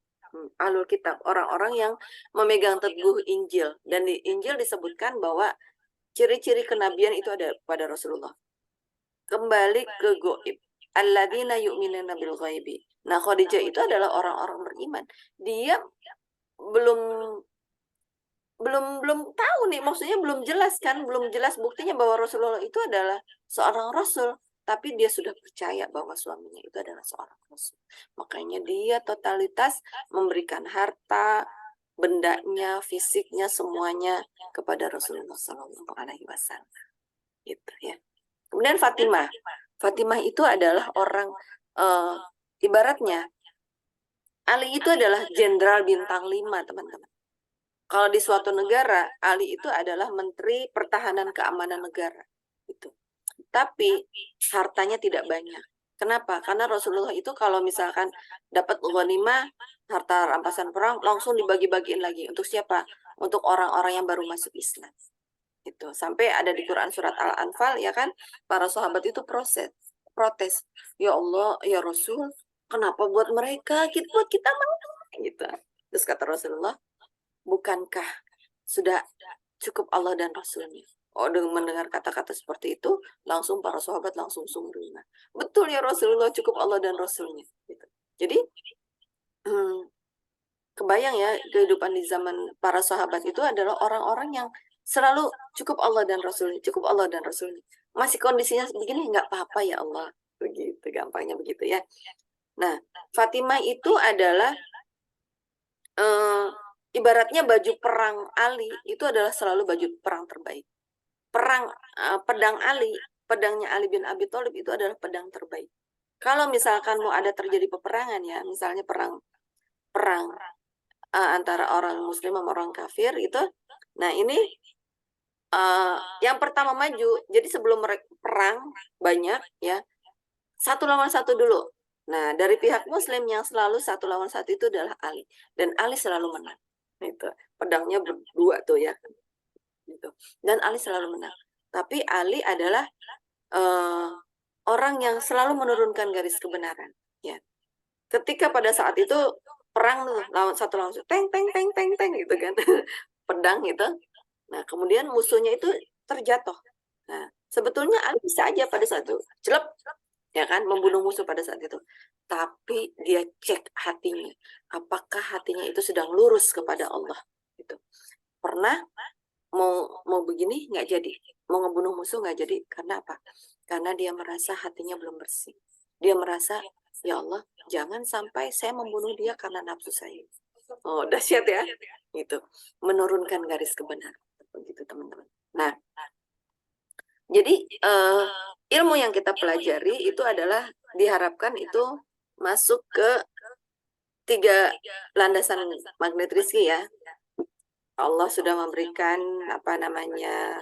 orang-orang yang memegang teguh Injil. Dan di Injil disebutkan bahwa ciri-ciri kenabian itu ada pada Rasulullah. Kembali ke goib. Alladzina yu'minuna bil ghaibi. Nah, Khadijah itu adalah orang-orang beriman. Dia belum tahu nih, maksudnya belum jelas buktinya bahwa Rasulullah itu adalah seorang rasul, tapi dia sudah percaya bahwa suaminya itu adalah seorang rasul. Makanya dia totalitas memberikan harta, bendanya, fisiknya, semuanya kepada Rasulullah SAW. Gitu ya. Kemudian Fatimah itu adalah orang ibaratnya Ali itu adalah jenderal bintang 5, teman-teman. Kalau di suatu negara, Ali itu adalah Menteri Pertahanan Keamanan Negara. Gitu. Tapi hartanya tidak banyak. Kenapa? Karena Rasulullah itu kalau misalkan dapat ghanimah, harta rampasan perang, langsung dibagi-bagiin lagi. Untuk siapa? Untuk orang-orang yang baru masuk Islam. Gitu. Sampai ada di Quran surat Al-Anfal, ya kan? Para sahabat itu protes. Ya Allah, ya Rasul, kenapa buat mereka? Buat kita mau. Gitu. Terus kata Rasulullah, bukankah sudah cukup Allah dan Rasulnya? Oh, dengan mendengar kata-kata seperti itu, langsung para sahabat langsung sumringah. Betul ya Rasulullah, cukup Allah dan Rasulnya. Gitu. Jadi, kebayang ya, kehidupan di zaman para sahabat itu adalah orang-orang yang selalu cukup Allah dan Rasulnya, cukup Allah dan Rasulnya. Masih kondisinya begini, nggak apa-apa ya Allah. Begitu, gampangnya begitu ya. Nah, Fatimah itu adalah ibaratnya baju perang Ali itu adalah selalu baju perang terbaik. Pedangnya Ali bin Abi Thalib itu adalah pedang terbaik. Kalau misalkan mau ada terjadi peperangan ya, misalnya perang antara orang Muslim sama orang kafir itu, nah ini yang pertama maju. Jadi sebelum perang banyak ya, 1 lawan 1 dulu. Nah, dari pihak Muslim yang selalu 1 lawan 1 itu adalah Ali, dan Ali selalu menang. Itu pedangnya berdua tuh ya, gitu. Dan Ali selalu menang. Tapi Ali adalah orang yang selalu menurunkan garis kebenaran. Ya, ketika pada saat itu perang tuh lawan 1 teng gitu kan, pedang gitu. Nah, kemudian musuhnya itu terjatuh. Nah, sebetulnya Ali bisa aja pada saat itu celep, ya kan, membunuh musuh pada saat itu. Tapi dia cek hatinya, apakah hatinya itu sedang lurus kepada Allah. Gitu. Pernah mau begini nggak jadi, mau ngebunuh musuh nggak jadi, karena apa? Karena dia merasa hatinya belum bersih. Dia merasa, ya Allah, jangan sampai saya membunuh dia karena nafsu saya. Oh, dahsyat ya, gitu. Menurunkan garis kebenaran, begitu teman-teman. Nah, jadi ilmu yang kita pelajari itu adalah diharapkan itu masuk ke 3 landasan magnet rizki ya. Allah sudah memberikan apa namanya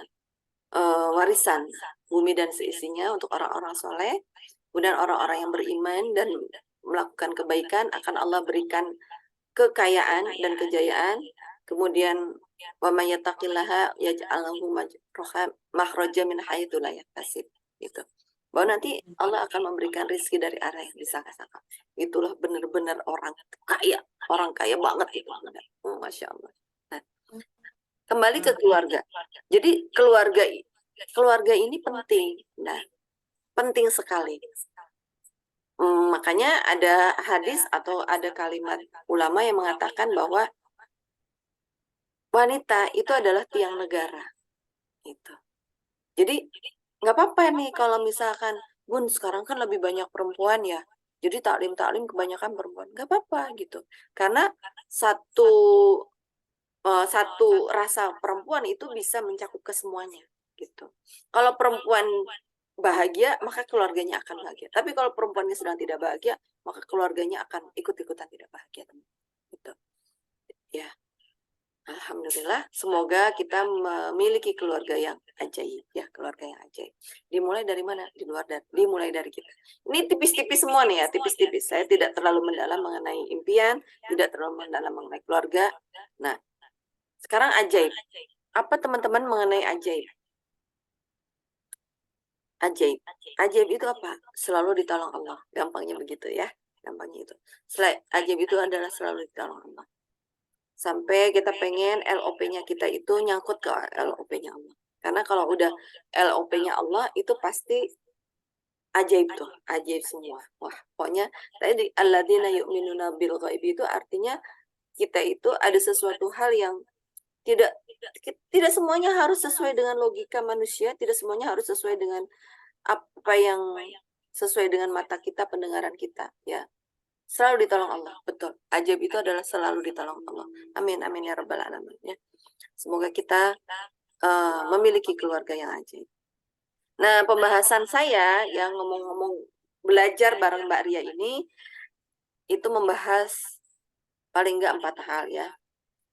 warisan bumi dan seisinya untuk orang-orang soleh, kemudian orang-orang yang beriman dan melakukan kebaikan akan Allah berikan kekayaan dan kejayaan. Kemudian wa may yattaqillaha yaj'al lahu makhraja min haitsu la yahtasib, gitu. Bahwa nanti Allah akan memberikan rezeki dari arah yang disangka-sangka. Itulah benar-benar orang kaya banget itu. Masya Allah. Nah, kembali ke keluarga. Jadi keluarga ini penting. Nah, penting sekali. Makanya ada hadis atau ada kalimat ulama yang mengatakan bahwa wanita itu adalah tiang negara. Gitu. Jadi nggak apa-apa nih kalau misalkan, Bun, sekarang kan lebih banyak perempuan ya. Jadi taklim kebanyakan perempuan. Nggak apa-apa gitu. Karena satu rasa perempuan itu bisa mencakup ke semuanya gitu. Kalau perempuan bahagia, maka keluarganya akan bahagia. Tapi kalau perempuannya sedang tidak bahagia, maka keluarganya akan ikut-ikutan tidak bahagia, teman. Gitu. Ya. Alhamdulillah, semoga kita memiliki keluarga yang ajaib, ya, keluarga yang ajaib. Dimulai dari mana? Dimulai dari kita. Ini tipis-tipis semua nih ya, tipis-tipis. Saya tidak terlalu mendalam mengenai impian, tidak terlalu mendalam mengenai keluarga. Nah, sekarang ajaib. Apa teman-teman mengenai ajaib? Ajaib. Ajaib itu apa? Selalu ditolong Allah. Gampangnya begitu ya. Gampangnya itu. Ajaib itu adalah selalu ditolong Allah. Sampai kita pengen LOP-nya kita itu nyangkut ke LOP-nya Allah. Karena kalau udah LOP-nya Allah itu pasti ajaib tuh, ajaib semua. Wah, pokoknya tadi alladzina yu'minuna bil ghaibi itu artinya kita itu ada sesuatu hal yang tidak semuanya harus sesuai dengan logika manusia, tidak semuanya harus sesuai dengan apa yang sesuai dengan mata kita, pendengaran kita, ya. Selalu ditolong Allah, betul. Ajaib itu adalah selalu ditolong Allah. Amin, amin ya rabbal alamin. Ya. Semoga kita memiliki keluarga yang ajaib. Nah, pembahasan saya yang ngomong-ngomong belajar bareng Mbak Ria ini itu membahas paling nggak 4 hal ya,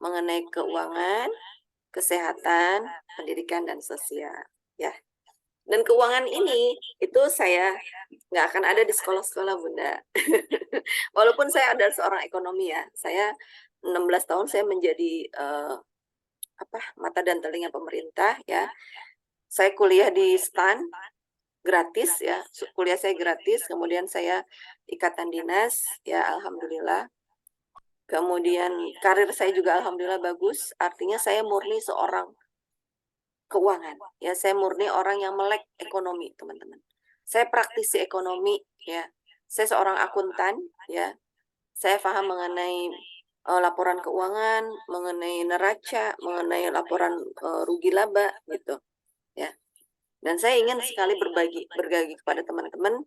mengenai keuangan, kesehatan, pendidikan dan sosial. Ya. Dan keuangan ini itu saya nggak akan ada di sekolah-sekolah, Bunda. Walaupun saya adalah seorang ekonomi ya, saya 16 tahun saya menjadi mata dan telinga pemerintah ya. Saya kuliah di STAN gratis ya, kuliah saya gratis, kemudian saya ikatan dinas ya, alhamdulillah. Kemudian karir saya juga alhamdulillah bagus, artinya saya murni seorang keuangan ya, saya murni orang yang melek ekonomi, teman-teman. Saya praktisi ekonomi ya, saya seorang akuntan ya, saya paham mengenai laporan keuangan, mengenai neraca, mengenai laporan rugi laba gitu ya. Dan saya ingin sekali berbagi kepada teman-teman,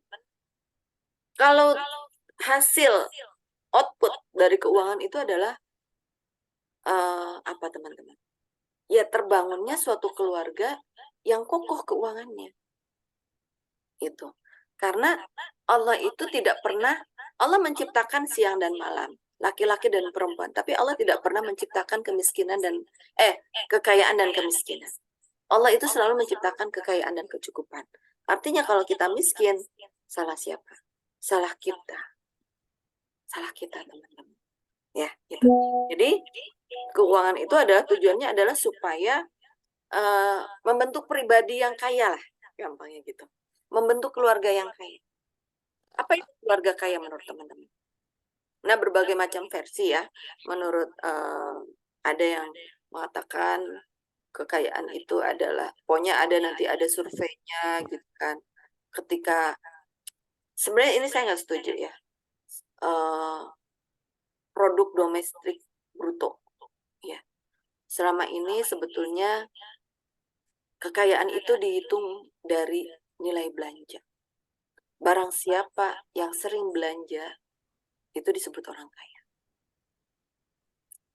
kalau hasil output dari keuangan itu adalah apa teman-teman? Ya, terbangunnya suatu keluarga yang kokoh keuangannya. Itu. Karena Allah itu tidak pernah, Allah menciptakan siang dan malam, laki-laki dan perempuan, tapi Allah tidak pernah menciptakan kemiskinan dan kekayaan dan kemiskinan. Allah itu selalu menciptakan kekayaan dan kecukupan. Artinya kalau kita miskin, salah siapa? Salah kita. Salah kita, teman-teman. Ya, gitu. Jadi keuangan itu adalah tujuannya adalah supaya membentuk pribadi yang kaya lah, gampangnya gitu. Membentuk keluarga yang kaya. Apa itu keluarga kaya menurut teman-teman? Nah, berbagai macam versi ya. Menurut ada yang mengatakan kekayaan itu adalah, pokoknya nanti ada surveinya gitu kan. Ketika sebenarnya ini saya nggak setuju ya. Produk domestik bruto, ya. Selama ini sebetulnya kekayaan itu dihitung dari nilai belanja. Barang siapa yang sering belanja itu disebut orang kaya.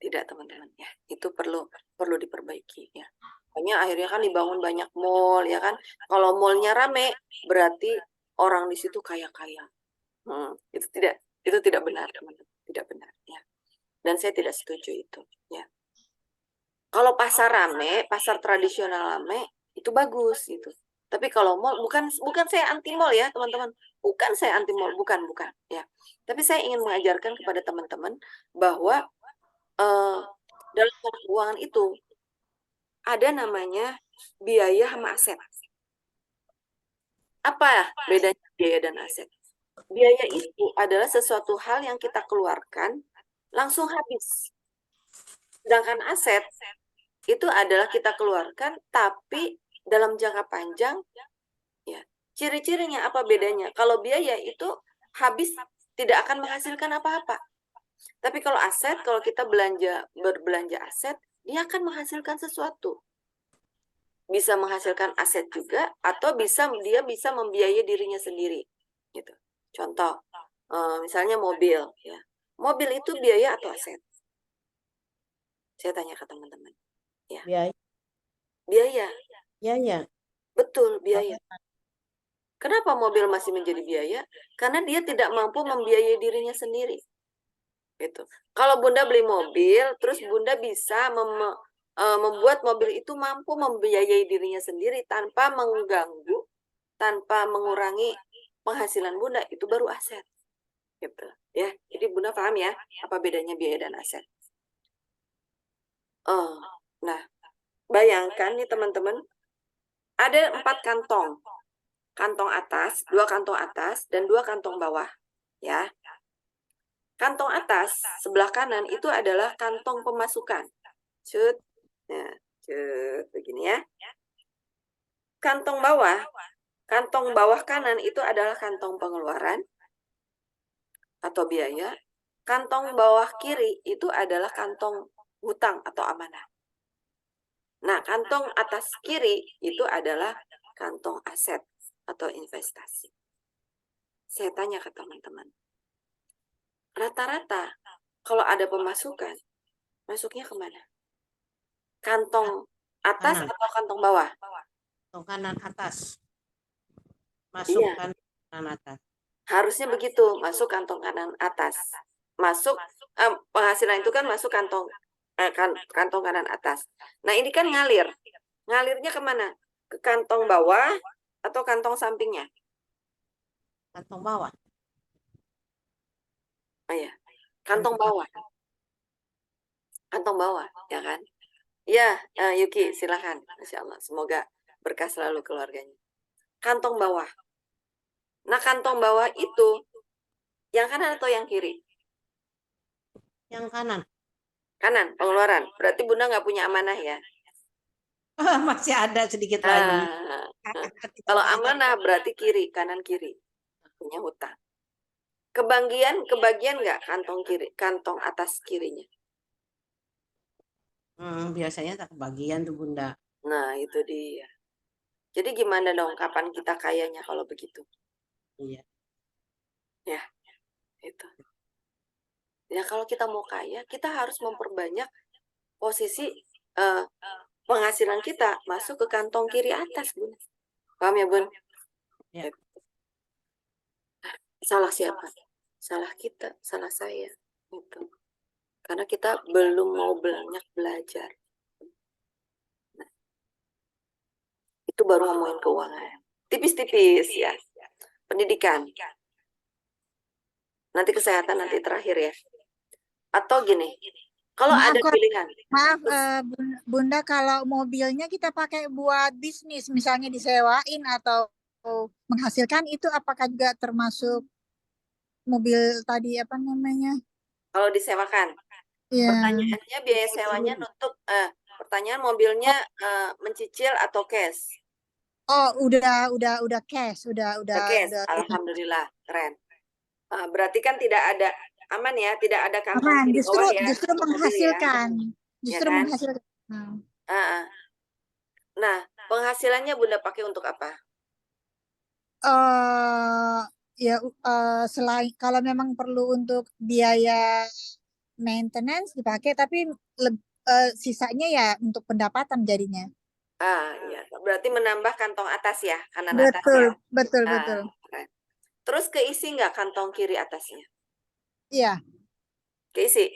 Tidak, teman-teman, ya. Itu perlu diperbaiki, ya. Makanya akhirnya kan dibangun banyak mall, ya kan. Kalau mallnya rame berarti orang di situ kaya-kaya. Itu tidak benar, teman-teman. Tidak benar, ya. Dan saya tidak setuju itu, ya. Kalau pasar rame, pasar tradisional rame, itu bagus gitu. Tapi kalau mall, bukan saya anti mall ya, teman-teman. Bukan saya anti mall, bukan, ya. Tapi saya ingin mengajarkan kepada teman-teman bahwa dalam keuangan itu ada namanya biaya sama aset. Apa bedanya biaya dan aset? Biaya itu adalah sesuatu hal yang kita keluarkan langsung habis. Sedangkan aset itu adalah kita keluarkan tapi dalam jangka panjang, ya. Ciri-cirinya apa bedanya? Kalau biaya itu habis tidak akan menghasilkan apa-apa. Tapi kalau aset, kalau kita berbelanja aset, dia akan menghasilkan sesuatu. Bisa menghasilkan aset juga atau dia bisa membiayai dirinya sendiri, gitu. Contoh, misalnya mobil, ya. Mobil itu biaya atau aset? Saya tanya ke teman-teman. Ya. Biaya. Biaya. Betul, biaya. Kenapa mobil masih menjadi biaya? Karena dia tidak mampu membiayai dirinya sendiri. Gitu. Kalau Bunda beli mobil, terus Bunda bisa membuat mobil itu mampu membiayai dirinya sendiri tanpa mengganggu, tanpa mengurangi penghasilan Bunda, itu baru aset. Gitu. Ya, jadi Bunda paham ya apa bedanya biaya dan aset. Nah, bayangkan nih teman-teman, ada 4 kantong. Kantong atas, 2 kantong atas, dan 2 kantong bawah. Ya. Kantong atas, sebelah kanan, itu adalah kantong pemasukan. Cut. Nah, cut. Begini ya. Kantong bawah kanan itu adalah kantong pengeluaran atau biaya. Kantong bawah kiri itu adalah kantong hutang atau amanah. Nah, kantong atas kiri itu adalah kantong aset atau investasi. Saya tanya ke teman-teman, rata-rata kalau ada pemasukan, masuknya kemana? Kantong atas Kanan. atau kantong bawah? Kantong kanan atas. Masuk Iya. kanan atas. Harusnya begitu, masuk kantong kanan atas. Masuk penghasilan itu kan masuk kantong kanan atas. Nah, ini kan ngalir. Ngalirnya kemana? Ke kantong bawah atau kantong sampingnya? Kantong bawah. Oh ya, kantong bawah. Kantong bawah, ya kan? Ya, Yuki, silakan. Masya Allah, semoga berkah selalu keluarganya. Kantong bawah. Nah, kantong bawah itu yang kanan atau yang kiri? Yang kanan. Kanan, pengeluaran. Berarti Bunda nggak punya amanah ya? Masih ada sedikit lagi. Kalau amanah berarti kiri, kanan kiri. Punya hutang. Kebagian nggak kantong kiri, kantong atas kirinya? Biasanya tak kebagian tuh Bunda. Nah, itu dia. Jadi gimana dong kapan kita kayanya kalau begitu? Iya. Ya, itu. Ya, kalau kita mau kaya, kita harus memperbanyak posisi penghasilan kita masuk ke kantong kiri atas, Bun. Paham ya, Bun? Ya. Salah siapa? Salah kita, salah saya. Gitu. Karena kita belum mau banyak belajar. Nah, itu baru ngomongin keuangan. Tipis-tipis ya. Pendidikan. Nanti kesehatan nanti terakhir ya. Atau gini, kalau Maaf, ada pilihan. Maaf, Bunda, kalau mobilnya kita pakai buat bisnis, misalnya disewain atau menghasilkan, itu apakah juga termasuk mobil tadi apa namanya? Kalau disewakan, Ya. pertanyaannya biaya sewanya Pertanyaan mobilnya mencicil atau cash? Oh, udah cash, udah Cash, alhamdulillah, keren. Berarti kan tidak ada aman ya, tidak ada kantong aman. kiri Justru bawah ya, justru untuk mobil ya, menghasilkan, ya justru kan? menghasilkan. Nah. Ah, ah. Nah, penghasilannya Bunda pakai untuk apa? Ya selain kalau memang perlu untuk biaya maintenance dipakai, tapi sisanya ya untuk pendapatan jadinya. Iya, berarti menambah kantong atas ya, kanan atas Betul, ya. betul, betul. Keren. Terus keisi nggak kantong kiri atasnya? Iya, Keisi?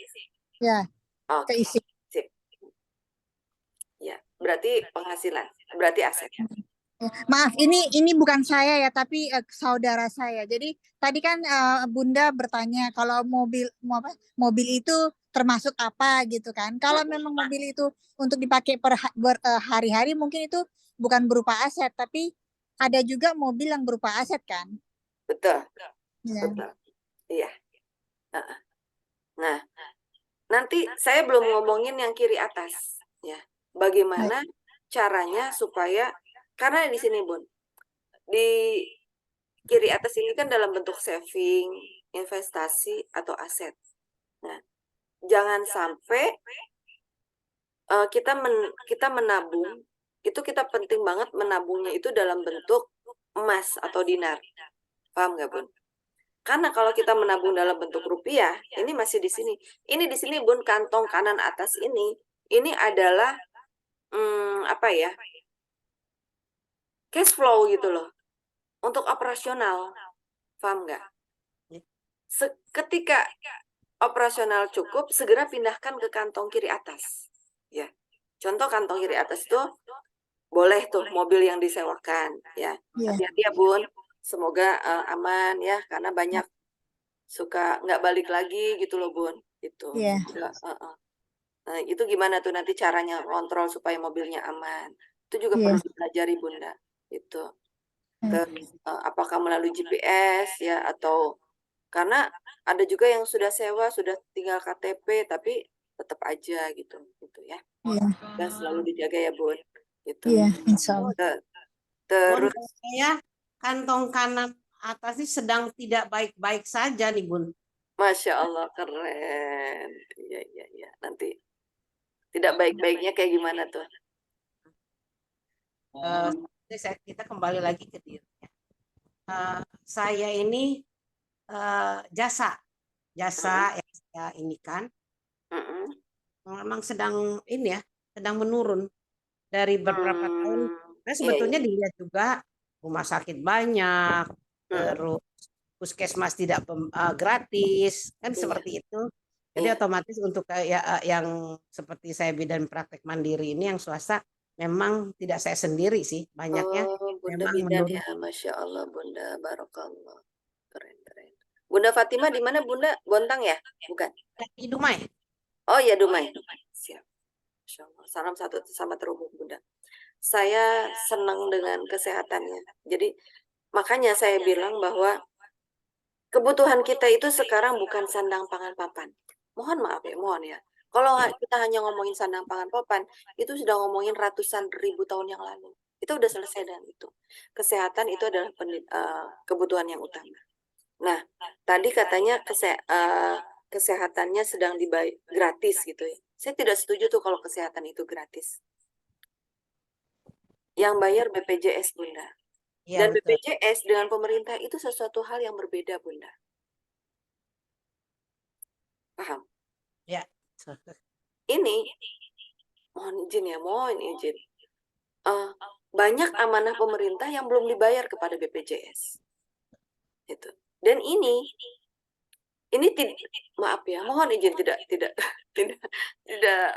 ya, Oke, keisi. sip. Ya, berarti penghasilan, berarti aset. Ya, maaf, ini bukan saya ya, tapi saudara saya. Jadi tadi kan Bunda bertanya kalau mobil itu termasuk apa gitu kan? Kalau memang mobil itu untuk dipakai hari-hari, mungkin itu bukan berupa aset, tapi ada juga mobil yang berupa aset kan? Betul, Ya. betul. Iya. Nah, nanti saya belum ngomongin yang kiri atas, ya. Bagaimana caranya supaya, karena di sini Bun, di kiri atas ini kan dalam bentuk saving, investasi atau aset. Nah, jangan sampai kita menabung, itu kita penting banget menabungnya itu dalam bentuk emas atau dinar. Paham nggak Bun? Karena kalau kita menabung dalam bentuk rupiah, ini masih di sini. Ini di sini Bun, kantong kanan atas ini adalah apa ya? Cash flow gitu loh. Untuk operasional. Paham nggak? Ketika operasional cukup, segera pindahkan ke kantong kiri atas. Ya. Contoh kantong kiri atas itu boleh tuh mobil yang disewakan ya. Hati-hati ya Bun. Semoga aman ya, karena banyak suka nggak balik lagi gitu loh Bun. Itu. Iya. Nah, itu gimana tuh nanti caranya kontrol supaya mobilnya aman. Itu juga perlu dipelajari Bunda. Itu. Apakah melalui GPS ya, atau karena ada juga yang sudah sewa, sudah tinggal KTP tapi tetap aja gitu ya. Dan selalu dijaga ya Bun. Gitu. Iya, insya Allah. Terus Bun, saya kantong kanan atas ini sedang tidak baik-baik saja nih Bun. Masya Allah, keren. Iya. Nanti tidak baik-baiknya kayak gimana tuh? Kita kembali lagi ke diri. Saya ini jasa yang saya ini kan memang sedang menurun dari beberapa tahun. Nah, sebetulnya dilihat juga rumah sakit banyak, terus puskesmas tidak gratis, kan seperti itu. Jadi otomatis untuk yang seperti saya bidan praktek mandiri ini yang swasta memang tidak saya sendiri sih, banyaknya Bunda memang bidan menurun. ya, Masya Allah Bunda, Barokallah. Keren. Bunda Fatimah di mana Bunda? Bontang ya? Bukan? Di Dumai. Oh ya, Dumai. Siap. Masya Allah. Salam satu sama terhubung Bunda. Saya senang dengan kesehatannya. Jadi makanya saya bilang bahwa kebutuhan kita itu sekarang bukan sandang pangan papan. Mohon maaf ya, mohon ya. Kalau kita hanya ngomongin sandang pangan papan, itu sudah ngomongin ratusan ribu tahun yang lalu. Itu udah selesai dengan itu. Kesehatan itu adalah kebutuhan yang utama. Nah, tadi katanya kesehatannya sedang dibayar gratis gitu ya. Saya tidak setuju tuh kalau kesehatan itu gratis. Yang bayar BPJS Bunda. Ya, Dan betul. BPJS dengan pemerintah itu sesuatu hal yang berbeda Bunda. Paham? Ya. Ini mohon izin. Banyak amanah pemerintah yang belum dibayar kepada BPJS. Itu. Dan ini maaf ya, mohon izin tidak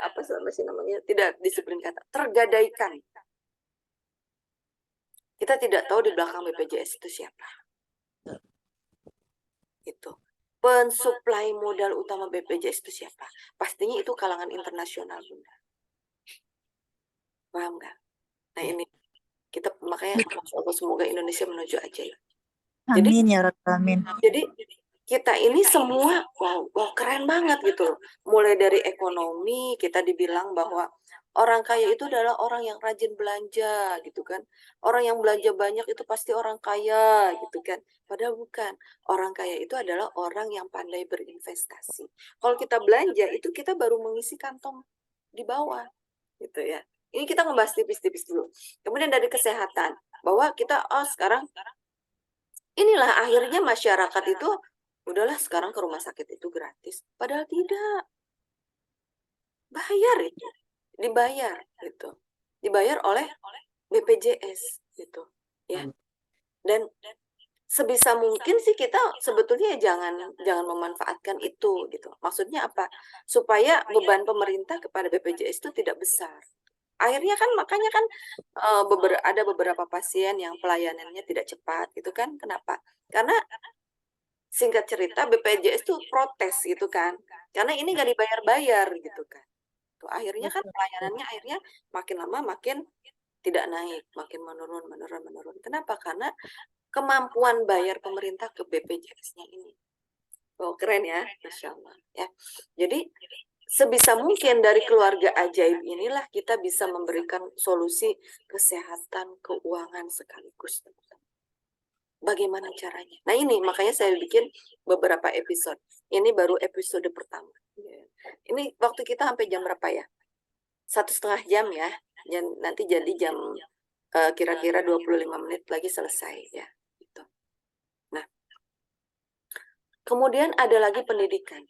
apa sih namanya, tidak disiplin kata, tergadaikan. Kita tidak tahu di belakang BPJS itu siapa. Itu. Pensuplai modal utama BPJS itu siapa? Pastinya itu kalangan internasional Bunda. Paham nggak? Nah ini kita makanya semoga Indonesia menuju ajaib. Amin ya Rabbal Alamin. Jadi kita ini semua wow keren banget gitu loh. Mulai dari ekonomi kita dibilang bahwa orang kaya itu adalah orang yang rajin belanja gitu kan. Orang yang belanja banyak itu pasti orang kaya gitu kan. Padahal bukan. Orang kaya itu adalah orang yang pandai berinvestasi. Kalau kita belanja itu kita baru mengisi kantong di bawah gitu ya. Ini kita ngebahas tipis-tipis dulu. Kemudian dari kesehatan bahwa kita sekarang inilah akhirnya masyarakat itu udahlah sekarang ke rumah sakit itu gratis. Padahal tidak. Bayar itu. Dibayar gitu. Dibayar oleh BPJS gitu. Ya. Dan sebisa mungkin sih kita sebetulnya jangan memanfaatkan itu gitu. Maksudnya apa? Supaya beban pemerintah kepada BPJS itu tidak besar. Akhirnya kan makanya kan ada beberapa pasien yang pelayanannya tidak cepat gitu kan. Kenapa? Karena singkat cerita BPJS itu protes gitu kan. Karena ini nggak dibayar-bayar gitu kan. Tuh, akhirnya kan pelayanannya akhirnya makin lama makin tidak naik, makin menurun. Kenapa? Karena kemampuan bayar pemerintah ke BPJS-nya ini. Oh, keren ya, Masya Allah. Ya. Jadi sebisa mungkin dari keluarga ajaib inilah kita bisa memberikan solusi kesehatan, keuangan sekaligus. Bagaimana caranya? Nah ini makanya saya bikin beberapa episode. Ini baru episode pertama. Ini waktu kita sampai jam berapa ya? 1,5 jam ya. Nanti jadi jam kira-kira 25 menit lagi selesai ya. Gitu. Nah, kemudian ada lagi pendidikan.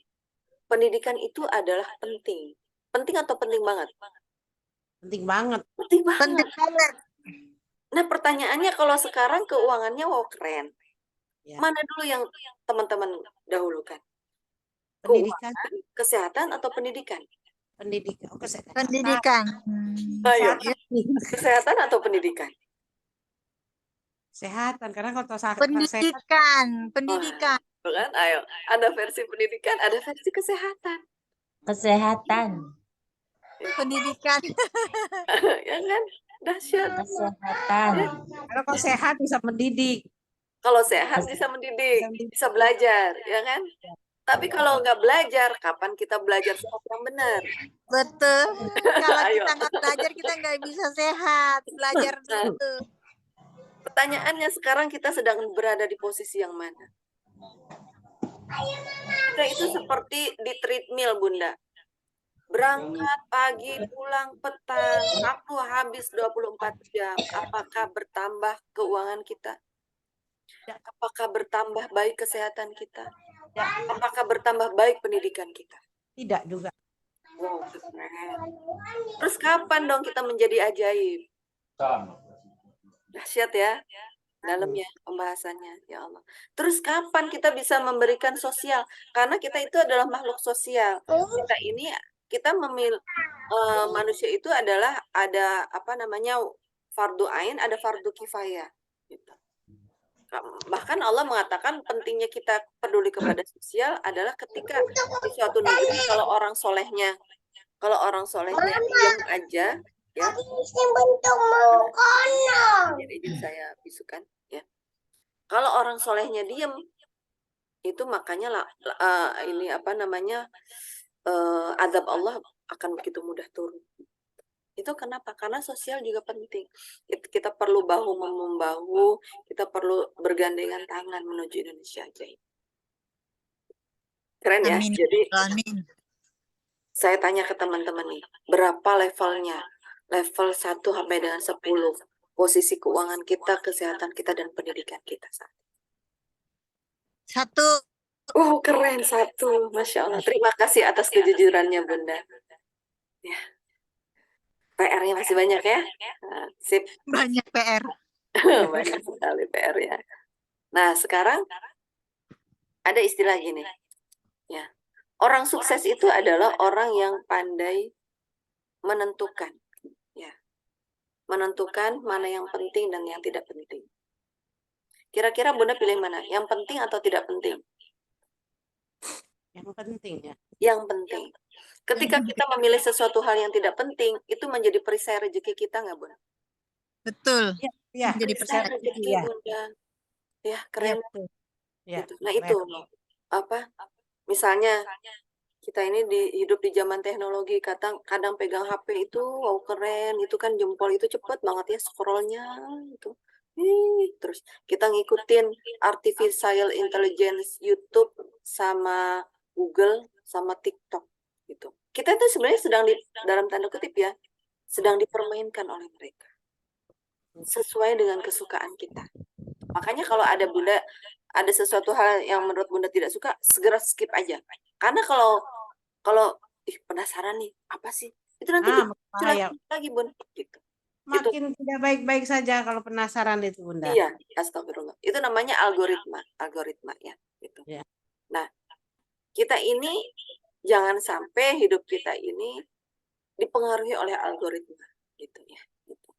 Pendidikan itu adalah penting. Penting atau penting banget? Penting banget. Penting banget. Penting banget. Nah pertanyaannya kalau sekarang keuangannya wow keren. Ya. Mana dulu yang teman-teman dahulukan? Pendidikan, Keuangan, kesehatan atau pendidikan? pendidikan, kesehatan. Pendidikan. Ayo, Kesehatan. kesehatan atau pendidikan? Kesehatan, karena kalau kesehatan Pendidikan. Tuh kan? Ayo, ada versi pendidikan, ada versi kesehatan. Kesehatan. Pendidikan. Ya kan? Dahsyat. Kesehatan. kalau kau sehat bisa mendidik. Kalau sehat bisa mendidik, bisa belajar, ya kan? Tapi kalau nggak belajar, kapan kita belajar sehat yang benar? Betul. Kalau Ayo. kita nggak belajar, kita nggak bisa sehat. Belajar Nah, dulu. pertanyaannya sekarang kita sedang berada di posisi yang mana? Kita itu seperti di treadmill, Bunda. Berangkat pagi, pulang petang, waktu habis 24 jam. Apakah bertambah keuangan kita? Apakah bertambah baik kesehatan kita? Apakah bertambah baik pendidikan kita? Tidak juga. Wow, keren. Terus kapan dong kita menjadi ajaib? Dahsyat ya. Dalam ya pembahasannya, ya Allah. Terus kapan kita bisa memberikan sosial? Karena kita itu adalah makhluk sosial. Kita manusia itu adalah ada apa namanya fardu ain, ada fardu kifayah. Gitu. Bahkan Allah mengatakan pentingnya kita peduli kepada sosial adalah ketika di suatu negeri kalau orang solehnya diam aja ya. Jadi izin saya bisukan ya. Kalau orang solehnya diam itu makanya ini apa namanya azab Allah akan begitu mudah turun. Itu kenapa? Karena sosial juga penting. Kita perlu bahu membahu, kita perlu bergandengan tangan menuju Indonesia ajaib. Keren ya. Amin. Jadi Amin. saya tanya ke teman-teman nih, berapa levelnya? Level 1 sampai dengan 10. Posisi keuangan kita, kesehatan kita, dan pendidikan kita saat ini. 1. Oh, keren 1. Masya Allah. Terima kasih atas kejujurannya, Bunda. Ya. PR-nya masih banyak ya. Nah, sip. Banyak PR. Banyak sekali PR-nya. Nah, sekarang ada istilah gini. Ya. Orang sukses itu adalah orang yang pandai menentukan. Ya. Menentukan mana yang penting dan yang tidak penting. Kira-kira Bunda pilih mana? Yang penting atau tidak penting? Yang penting ya. Yang penting. Ketika kita memilih sesuatu hal yang tidak penting, itu menjadi perisai rezeki kita nggak, Bunda? Betul. Ya. Jadi Perisai perisai rezeki, ya. Bunda. Ya, keren. Ya. Gitu. Nah, itu. apa? Misalnya kita ini hidup di zaman teknologi, kadang pegang HP itu wow keren, itu kan jempol itu cepet banget ya scrollnya itu. Terus kita ngikutin artificial intelligence YouTube sama Google sama TikTok gitu. Kita itu sebenarnya sedang dalam tanda kutip ya, sedang dipermainkan oleh mereka sesuai dengan kesukaan kita. Makanya kalau Bunda ada sesuatu hal yang menurut Bunda tidak suka, segera skip aja. Karena kalau penasaran nih, apa sih? Itu nanti bahaya. lagi, Bun. Gitu. Makin tidak baik-baik saja kalau penasaran itu, Bunda. Iya, astagfirullah. Itu namanya algoritma ya, gitu. Ya. Nah, kita ini jangan sampai hidup kita ini dipengaruhi oleh algoritma, gitu ya. Gitu.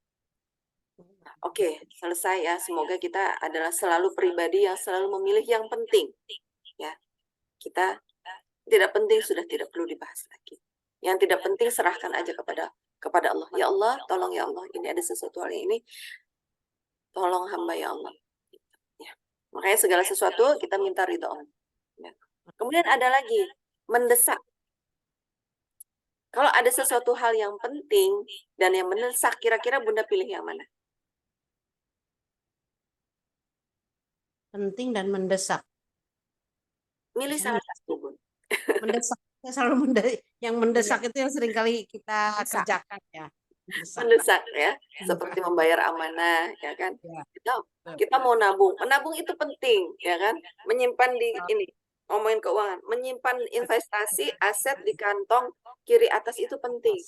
Oke, selesai ya. Semoga kita adalah selalu pribadi yang selalu memilih yang penting. Ya, kita tidak penting sudah tidak perlu dibahas lagi. Yang tidak penting serahkan aja kepada Allah. Ya Allah, tolong ya Allah, ini ada sesuatu hal ini, tolong hamba ya Allah. Ya. Makanya segala sesuatu kita minta ridho Allah. Ya. Kemudian ada lagi mendesak. Kalau ada sesuatu hal yang penting dan yang mendesak, kira-kira Bunda pilih yang mana? Penting dan mendesak. Milih salah satu, Bun. Mendesak, selalu yang mendesak itu yang sering kali kita kerjakan ya. Mendesak ya, seperti membayar amanah, ya kan? Ya. Kita mau nabung, menabung itu penting, ya kan? Menyimpan di ini, ngomongin keuangan, menyimpan investasi aset di kantong kiri atas itu penting.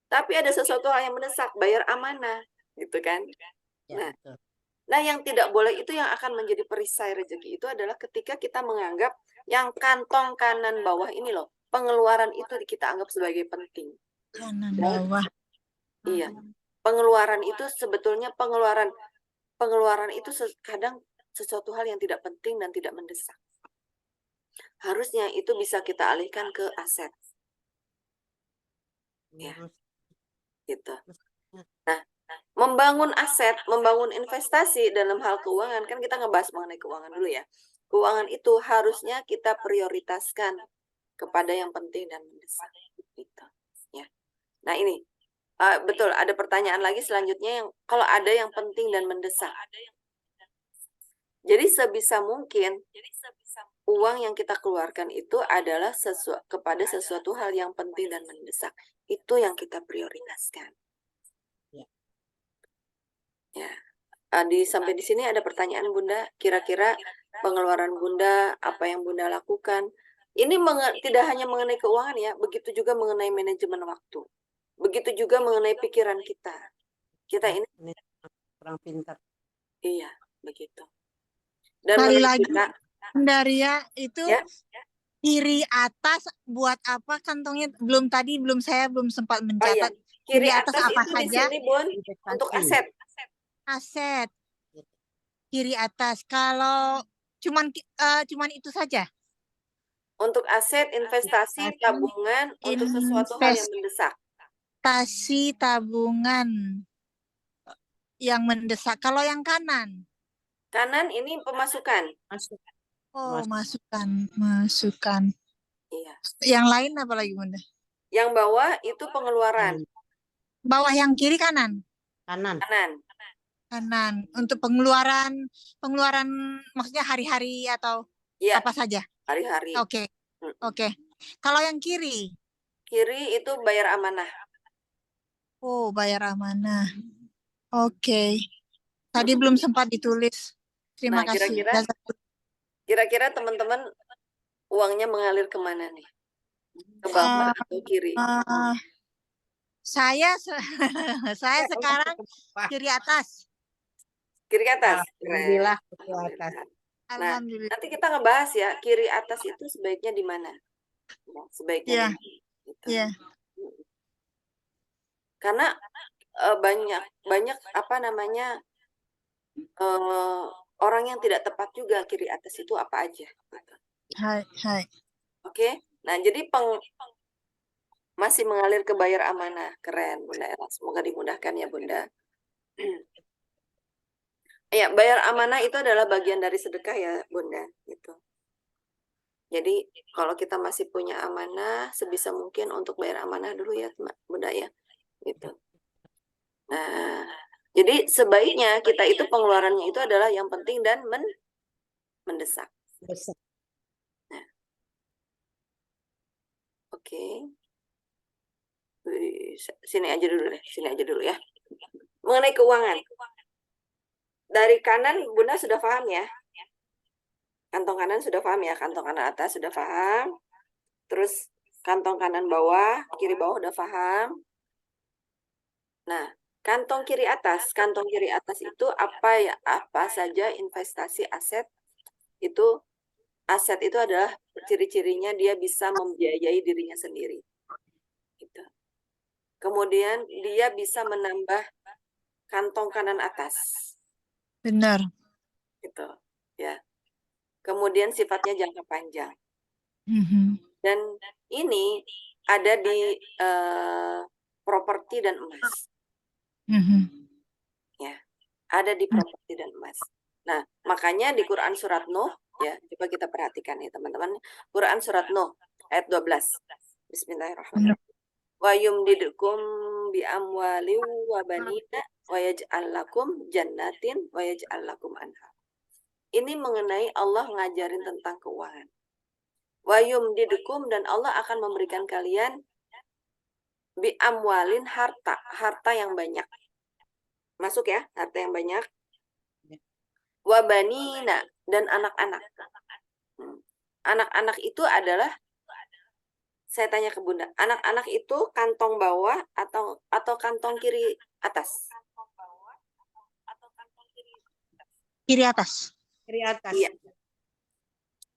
Tapi ada sesuatu hal yang mendesak, bayar amanah, gitu kan? Nah, yang tidak boleh itu yang akan menjadi perisai rezeki itu adalah ketika kita menganggap yang kantong kanan bawah ini loh, pengeluaran itu kita anggap sebagai penting. Kanan bawah. Iya, pengeluaran itu sebetulnya pengeluaran itu kadang sesuatu hal yang tidak penting dan tidak mendesak. Harusnya itu bisa kita alihkan ke aset. Ya, gitu. Nah, membangun aset, membangun investasi dalam hal keuangan, kan kita ngebahas mengenai keuangan dulu ya. Keuangan itu harusnya kita prioritaskan kepada yang penting dan mendesak. Gitu. Ya. Nah ini, betul, ada pertanyaan lagi selanjutnya yang kalau ada yang penting dan mendesak. Jadi sebisa mungkin uang yang kita keluarkan itu adalah kepada sesuatu hal yang penting dan mendesak. Itu yang kita prioritaskan. Ya. Sampai di sini ada pertanyaan Bunda. Kira-kira pengeluaran Bunda, apa yang Bunda lakukan? Ini tidak hanya mengenai keuangan ya, begitu juga mengenai manajemen waktu. Begitu juga mengenai pikiran kita. Kita ini orang pintar. Iya, begitu. Dan Sekali lagi, kita, Daria itu ya, kiri atas buat apa kantongnya? Saya belum sempat mencatat. iya. Kiri atas apa itu saja? di sini, Bun, untuk aset. Aset. Kiri atas. Kalau cuman itu saja. Untuk aset, investasi, tabungan, untuk sesuatu hal yang mendesak. Investasi, tabungan yang mendesak. Kalau yang kanan? Kanan ini pemasukan. Oh, masukan. Iya. Yang lain apa lagi, Bunda? Yang bawah itu pengeluaran. Bawah yang kiri kanan? Kanan. Untuk pengeluaran maksudnya hari-hari atau ya, apa saja? Hari-hari. Oke. Kalau yang kiri? Kiri itu bayar amanah. Oh, bayar amanah. Oke. Tadi belum sempat ditulis. Terima kasih. Kira-kira teman-teman uangnya mengalir kemana nih? Ke bawah atau kiri? Saya sekarang kiri atas. Kiri atas. Alhamdulillah kiri atas. Nah, nanti kita ngebahas ya, kiri atas itu sebaiknya di mana? Sebaiknya. Iya. Karena banyak apa namanya orang yang tidak tepat juga kiri atas itu apa aja. Hai. Oke. Nah, jadi masih mengalir ke bayar amanah. Keren, Bunda Ella. Semoga dimudahkan ya, Bunda. Ya, bayar amanah itu adalah bagian dari sedekah ya, Bunda. Gitu. Jadi kalau kita masih punya amanah, sebisa mungkin untuk bayar amanah dulu ya, Bunda ya. Gitu. Nah, jadi sebaiknya kita itu pengeluarannya itu adalah yang penting dan mendesak. Besar. Oke. Sini aja dulu deh, sini aja dulu ya. Mengenai keuangan. Dari kanan Bunda sudah paham ya? Kantong kanan sudah paham ya? Kantong kanan atas sudah paham. Terus kantong kanan bawah, kiri bawah udah paham. Nah, kantong kiri atas itu apa saja investasi aset itu. Aset itu adalah ciri-cirinya dia bisa membiayai dirinya sendiri. Gitu. Kemudian dia bisa menambah kantong kanan atas. Benar. Gitu. Ya. Kemudian sifatnya jangka panjang. Dan ini ada di properti dan emas. Ya. Ada di properti dan emas. Nah, makanya di Quran surat Nuh, ya, coba kita perhatikan ya teman-teman. Quran surat Nuh ayat 12. Bismillahirrahmanirrahim. Wa yumdidukum bi amwali wa banina wa yaj'al lakum jannatin wa yaj'al lakum anhar. Ini mengenai Allah ngajarin tentang keuangan. Wa yumdidukum, dan Allah akan memberikan kalian bi amwalin, harta yang banyak. Masuk ya, harta yang banyak. Wabanina, dan anak-anak. Anak-anak itu adalah, saya tanya ke Bunda, anak-anak itu kantong bawah atau kantong kiri atas? Kiri atas. Kiri atas. Iya.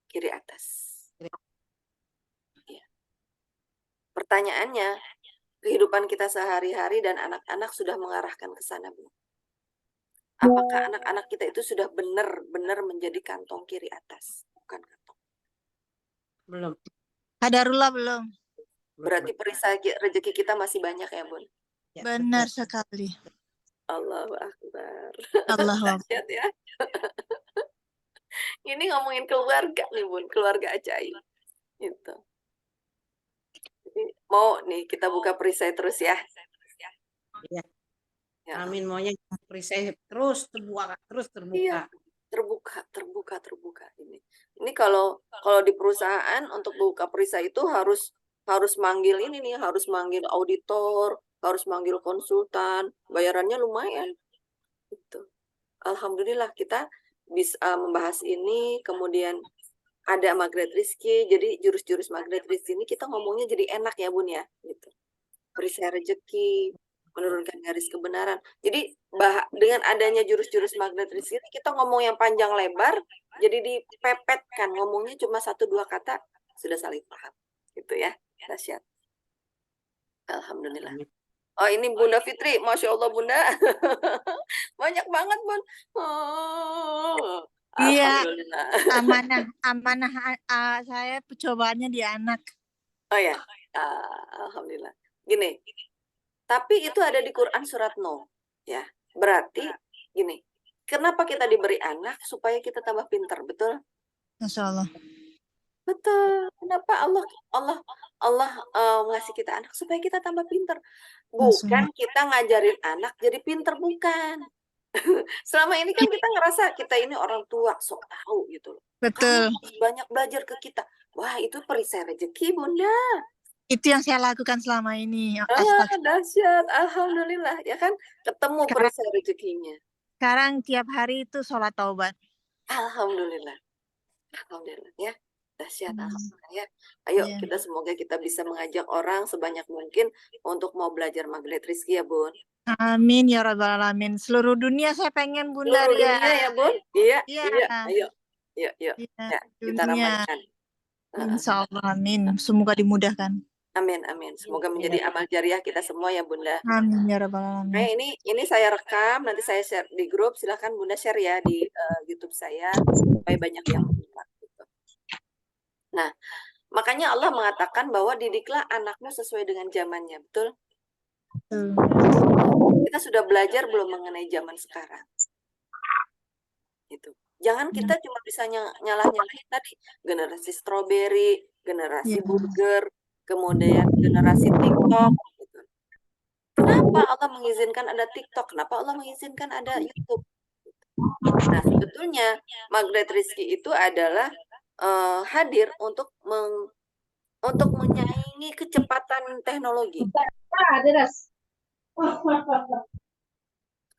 Kiri atas. Iya. Pertanyaannya, kehidupan kita sehari-hari dan anak-anak sudah mengarahkan ke sana, Bu? Apakah anak-anak kita itu sudah benar-benar menjadi kantong kiri atas, bukan kantong? Belum. Kadarullah belum. Berarti perisai rezeki kita masih banyak ya, Bun? Ya, Benar betul. sekali. Allahu Akbar. Allahu Dahsyat ya. Ini ngomongin keluarga nih, Bun, keluarga ajaib. Gitu. Jadi, mau nih kita buka perisai terus ya. Iya. Ya. Amin, maunya perisai terus terbuka. Iya, terbuka ini kalau di perusahaan untuk buka perisai itu harus manggil ini nih, harus manggil auditor, harus manggil konsultan, bayarannya lumayan. Gitu. Alhamdulillah kita bisa membahas ini, kemudian ada Magret Rizki, jadi jurus-jurus Magret Rizki ini kita ngomongnya jadi enak ya, Bun ya, gitu. Perisai rezeki, menurunkan garis kebenaran. Jadi dengan adanya jurus-jurus Magnet Rizki ini kita ngomong yang panjang lebar, jadi dipepetkan, ngomongnya cuma 1-2 kata sudah saling paham, gitu ya. Dahsyat. Alhamdulillah. Oh, ini Bunda Fitri, Masya Allah Bunda. Banyak banget, Bun. Oh, Iya. Alhamdulillah. Amanah saya percobaannya di anak. Oh ya, Alhamdulillah. Gini, tapi itu ada di Quran surat Nuh, ya. Berarti gini, kenapa kita diberi anak? Supaya kita tambah pintar, betul? Masya Allah. Betul. Kenapa Allah ngasih kita anak supaya kita tambah pintar? Bukan kita ngajarin anak jadi pintar, bukan. Selama ini kan kita ngerasa kita ini orang tua, sok tahu gitu loh. Betul. Kamu harus banyak belajar ke kita. Wah, itu perisai rezeki, Bunda. Itu yang saya lakukan selama ini. Dahsyat. Alhamdulillah. Ya kan, ketemu perisai rezekinya. Sekarang tiap hari itu sholat taubat. Alhamdulillah. Alhamdulillah ya. Dahsyat. Alhamdulillah ya. Ayo, kita semoga kita bisa mengajak orang sebanyak mungkin untuk mau belajar Magnet Rizki ya, Bun. Amin ya rabbal alamin. Seluruh dunia saya pengen, Bunda. Seluruh dunia ya, Bun. Iya. Ayo. Ya, Kita ramaikan. Insya Allah, amin. Semoga dimudahkan. Amin. Semoga menjadi amal jariah kita semua ya, Bunda. Amin ya rabbal alamin. Nah, ini saya rekam, nanti saya share di grup. Silahkan Bunda share ya di YouTube saya supaya banyak yang buka. Gitu. Nah, makanya Allah mengatakan bahwa didiklah anakmu sesuai dengan zamannya, betul? Kita sudah belajar belum mengenai zaman sekarang? Gitu. Jangan kita cuma bisa nyalah-nyalahin tadi generasi stroberi, generasi Ya. burger, kemudian generasi TikTok. Gitu. Kenapa Allah mengizinkan ada TikTok? Kenapa Allah mengizinkan ada YouTube? Nah, sebetulnya Magnet Rizky itu adalah hadir untuk menyaingi kecepatan teknologi. Ah, deras.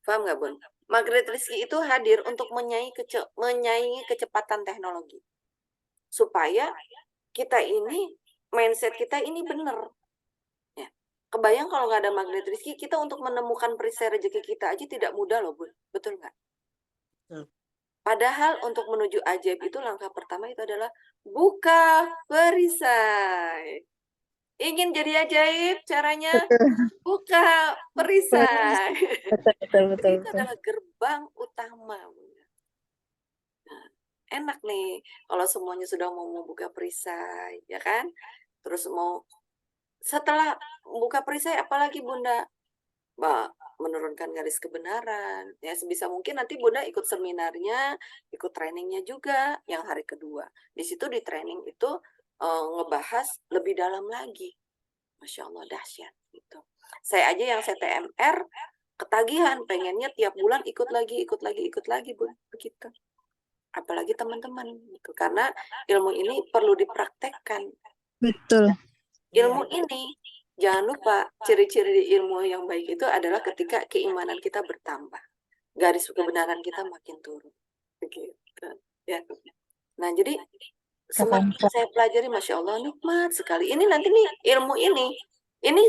Paham nggak, Bun? Magnet Rizky itu hadir untuk menyaingi kecepatan teknologi. Supaya kita ini, mindset kita ini benar. Ya. Kebayang kalau nggak ada Magnet Rizky, kita untuk menemukan perisai rezeki kita aja tidak mudah loh, Bun. Betul nggak? Betul. Padahal untuk menuju ajaib itu langkah pertama itu adalah buka perisai. Ingin jadi ajaib, caranya buka perisai. Betul, Jadi itu adalah gerbang utama. Nah, enak nih kalau semuanya sudah mau membuka perisai, ya kan? Terus mau setelah buka perisai apalagi Bunda? Menurunkan garis kebenaran. Ya sebisa mungkin nanti Bunda ikut seminarnya, ikut trainingnya juga yang hari kedua. Di situ di training itu ngebahas lebih dalam lagi. Masya Allah dahsyat gitu. Saya aja yang CTMR ketagihan, pengennya tiap bulan ikut lagi Bu, begitu. Apalagi teman-teman gitu. Karena ilmu ini perlu dipraktekkan. Betul. Ilmu ini jangan lupa ciri-ciri ilmu yang baik itu adalah ketika keimanan kita bertambah, garis kebenaran kita makin turun. Begitu. Ya. Nah, jadi semakin saya pelajari, Masya Allah, nikmat sekali. Ini nanti nih, ilmu ini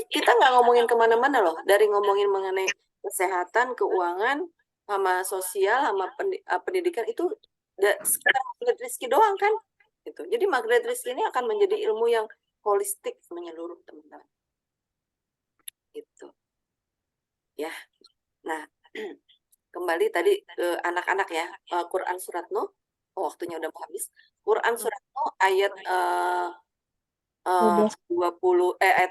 kita nggak ngomongin kemana-mana loh. Dari ngomongin mengenai kesehatan, keuangan, sama sosial, sama pendidikan, itu sekitar Magnet Rizky doang kan? Gitu. Jadi Magnet Rizky ini akan menjadi ilmu yang holistik menyeluruh teman-teman. Gitu. Ya. Nah, kembali tadi ke anak-anak ya, Quran Surat Nuh. Oh, waktunya udah mau habis. Quran Surat Nuh ayat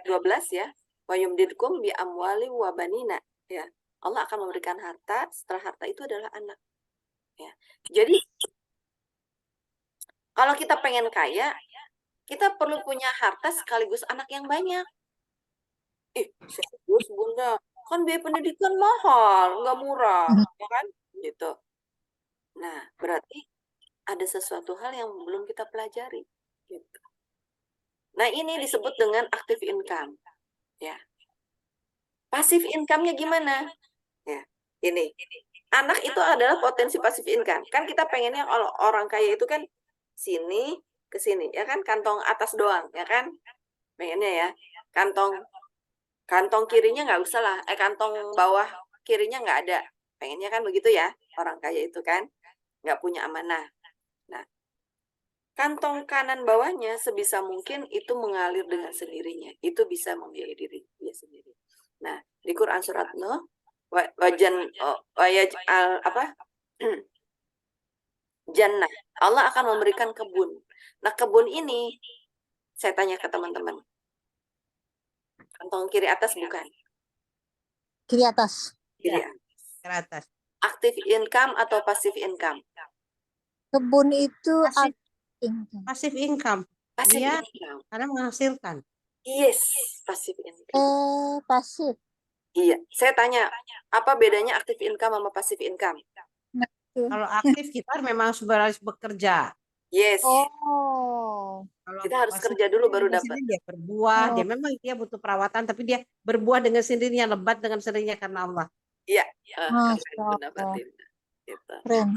12 ya. Wa yumdidkum bi amwali wa banina ya. Allah akan memberikan harta, setelah harta itu adalah anak. Ya. Jadi kalau kita pengen kaya, kita perlu punya harta sekaligus anak yang banyak. Serius Bunda, kan biaya pendidikan mahal, nggak murah, ya kan? Gitu. Nah, berarti ada sesuatu hal yang belum kita pelajari. Gitu. Nah, ini disebut dengan active income. Ya. Pasif income-nya gimana? Ya, ini. Anak itu adalah potensi pasif income. Kan kita pengennya kalau orang kaya itu kan sini ke sini, ya kan? Kantong atas doang, ya kan? Pengennya ya. Kantong kirinya nggak usah lah. Kantong bawah kirinya nggak ada. Pengennya kan begitu ya. Orang kaya itu kan nggak punya amanah. Nah, kantong kanan bawahnya sebisa mungkin itu mengalir dengan sendirinya. Itu bisa membiayai diri dia sendiri. Nah, di Quran Surat Nuh, jannah. Allah akan memberikan kebun. Nah, kebun ini, saya tanya ke teman-teman. Kantong kiri atas bukan? Kiri atas. Kiri Ke atas. Active income atau passive income? Kebun itu Pasif income. Passive Dia income. karena menghasilkan. Yes, passive income. Pasif. Iya, saya tanya, apa bedanya active income sama passive income? Kalau aktif kita memang harus bekerja. Yes. Oh. Kalau Kita harus kerja dulu baru dapat. Dia berbuah, dia memang dia butuh perawatan, tapi dia berbuah dengan sendirinya, lebat dengan sendirinya karena Allah. Iya. Gitu. Keren.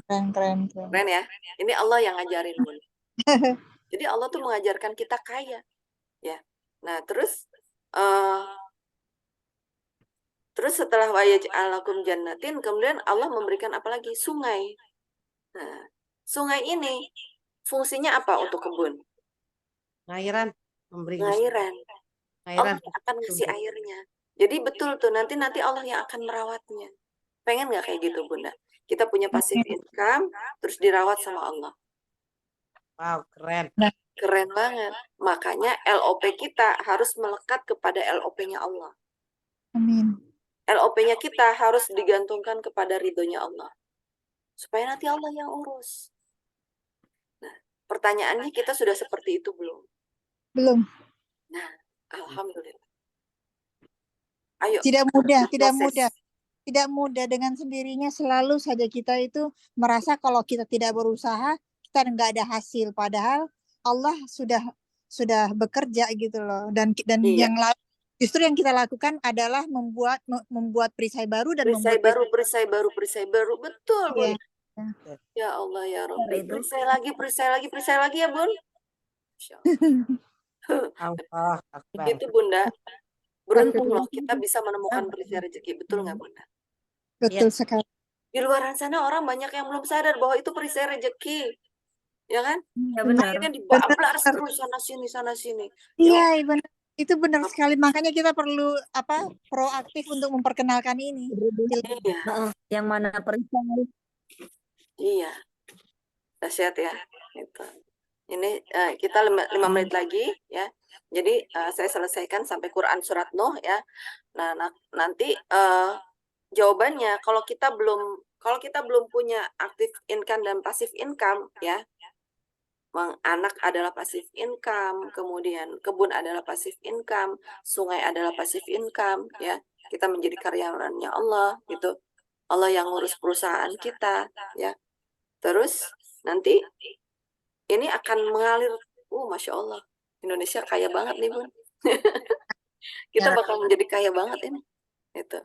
Keren ya. Ini Allah yang ngajarin, Bun. Jadi Allah tuh mengajarkan kita kaya. Ya. Nah, terus setelah wayaj'alakum jannatin, kemudian Allah memberikan apa lagi? Sungai. Nah, sungai ini fungsinya apa untuk kebun? Ngairan, memberi Ngairan. Allah ngairan. akan ngasih airnya. Jadi betul tuh, nanti Allah yang akan merawatnya. Pengen nggak kayak gitu, Bunda? Kita punya passive income, terus dirawat sama Allah. Wow, keren. Keren banget. Makanya LOP kita harus melekat kepada LOP-nya Allah. Amin. LOP-nya kita harus digantungkan kepada ridhonya Allah. Supaya nanti Allah yang urus. Pertanyaannya, kita sudah seperti itu belum? Belum. Nah, alhamdulillah. Ayo, Tidak mudah, tidak proses. mudah. Tidak mudah, dengan sendirinya selalu saja kita itu merasa kalau kita tidak berusaha, kita nggak ada hasil. Padahal Allah sudah bekerja gitu loh. Dan Iya. justru yang kita lakukan adalah membuat perisai baru dan Perisai membuat baru. Betul, Bun. Iya. Ya Allah, ya Rabbi. Itu. Perisai lagi ya, Bun. Masya Allah. Allah Akbar. Begitu, Bunda. Beruntung loh kita bisa menemukan perisai rezeki. Betul nggak, Bunda? Betul sekali. Di luar sana orang banyak yang belum sadar bahwa itu perisai rezeki. Ya kan? Ya benar. Akhirnya dibablas terus sana sini. Iya, benar. Itu benar sekali. Makanya kita perlu proaktif untuk memperkenalkan ini. Iya. Yang mana perisai? Iya. Dahsyat ya. Itu. Ini kita 5 menit lagi ya. Jadi saya selesaikan sampai Quran surat Nuh ya. Nah, nanti jawabannya kalau kita belum punya active income dan passive income ya. Anak adalah passive income, kemudian kebun adalah passive income, sungai adalah passive income ya. Kita menjadi karyawannya Allah gitu. Allah yang ngurus perusahaan kita ya. Terus nanti ini akan mengalir. Masya Allah, Indonesia kaya banget nih, Bun. Kita bakal menjadi kaya banget ini. Itu.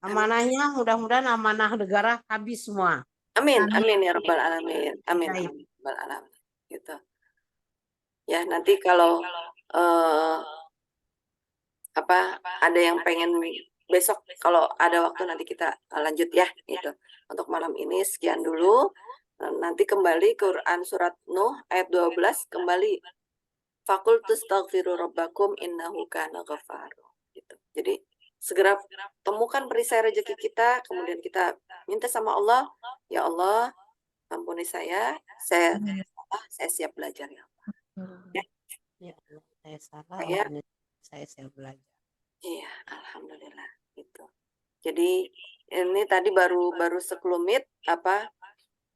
Amanahnya mudah-mudahan amanah negara habis semua. Amin ya Rabbal Alamin. Amin ya Rabbal Alamin. Gitu. Ya, nanti kalau ada yang pengen besok, kalau ada waktu nanti kita lanjut ya gitu. Untuk malam ini sekian dulu. Nanti kembali Quran surat Nuh ayat 12 kembali Fakultus taghfiru rabbakum innahu kana ghaffaru gitu. Jadi segera temukan perisai rezeki kita, kemudian kita minta sama Allah, ya Allah, ampuni saya siap belajar ya Allah. Ya Allah, saya salah. Ya. Saya siap belajar. Iya, alhamdulillah gitu. Jadi ini tadi baru sekelumit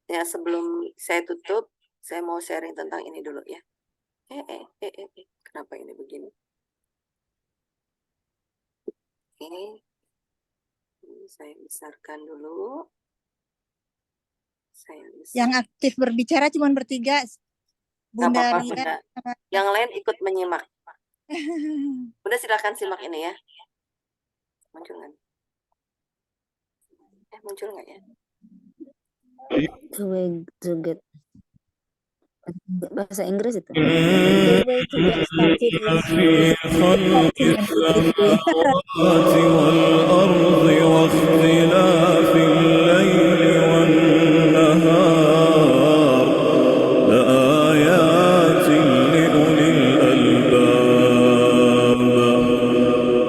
ya, sebelum saya tutup, saya mau sharing tentang ini dulu ya. Kenapa ini begini? Ini saya besarkan dulu. Yang aktif berbicara cuma bertiga, Bunda Ria. Yang lain ikut menyimak. Bunda silakan simak ini ya. Muncul nggak? Muncul nggak ya? To get bahasa Inggris itu.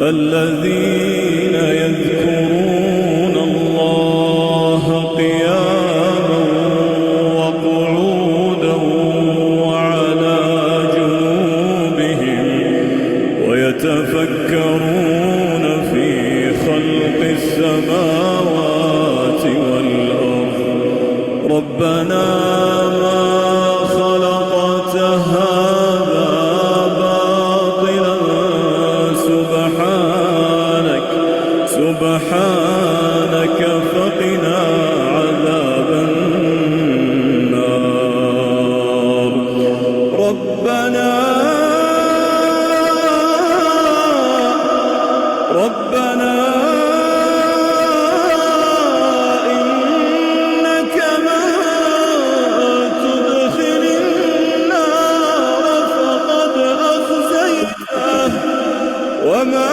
الذين يذكرون الله قياما وقعودا وعلى جنوبهم ويتفكرون في خلق السماوات والأرض ربنا ما خلقت هذا باطلا سبحانك فقنا عذاب النار ربنا إنك من تدخل النار فقد أخزيته وما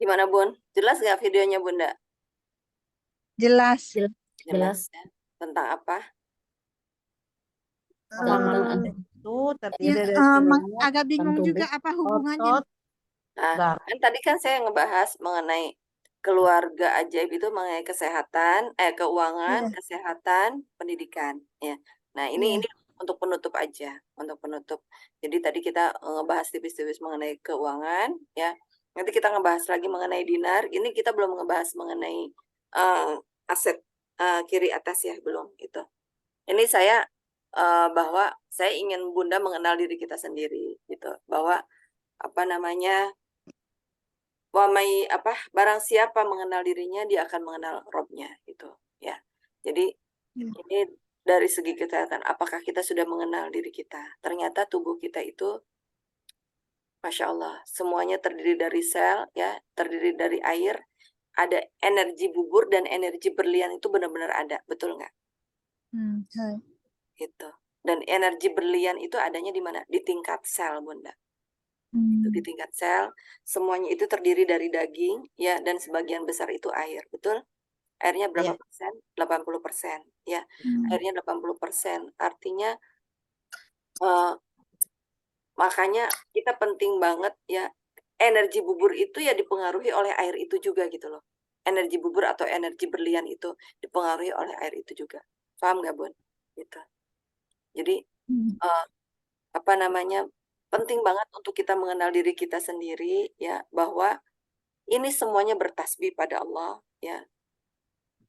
Gimana, Bun? Jelas nggak videonya, Bunda? Jelas. Ya? Tentang apa? Itu terdiri dari agak bingung juga apa hubungannya. Nah, kan tadi kan saya ngebahas mengenai keluarga ajaib itu mengenai kesehatan, keuangan, kesehatan, pendidikan, ya. Nah, ini untuk penutup aja, untuk penutup. Jadi tadi kita ngebahas tipis-tipis mengenai keuangan, ya. Nanti kita ngebahas lagi mengenai dinar. Ini kita belum ngebahas mengenai aset kiri atas ya, belum gitu. Ini saya bahwa saya ingin Bunda mengenal diri kita sendiri gitu. Bahwa apa namanya? Barang siapa mengenal dirinya, dia akan mengenal Robnya gitu ya. Jadi ini dari segi kesehatan, apakah kita sudah mengenal diri kita? Ternyata tubuh kita itu Masya Allah, semuanya terdiri dari sel, ya, terdiri dari air, ada energi bubur dan energi berlian itu benar-benar ada, betul nggak? Hai. Gitu. Dan energi berlian itu adanya di mana? Di tingkat sel, Bunda. Itu di tingkat sel, semuanya itu terdiri dari daging, ya, dan sebagian besar itu air, betul? Airnya berapa Iya. persen? 80%, ya. Airnya 80%, artinya makanya kita penting banget ya, energi bubur itu ya dipengaruhi oleh air itu juga gitu loh. Energi bubur atau energi berlian itu dipengaruhi oleh air itu juga. Paham nggak, Bun? Gitu. Jadi apa namanya? Penting banget untuk kita mengenal diri kita sendiri ya, bahwa ini semuanya bertasbih pada Allah ya.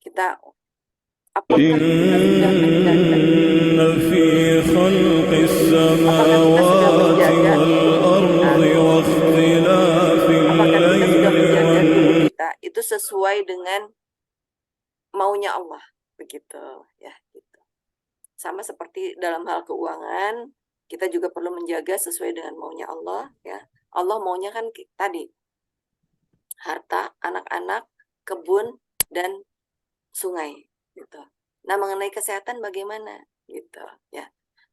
Kita apakah kita sudah menjaga إن في خلق السماوات والأرض واختلاف apakah kita sudah الليل menjaga tubuh والنهار kita itu sesuai dengan maunya Allah, begitu ya gitu. Sama seperti dalam hal keuangan, kita juga perlu menjaga sesuai dengan maunya Allah ya. Allah maunya kan tadi harta, anak-anak, kebun dan sungai gitu. Nah, mengenai kesehatan bagaimana gitu ya.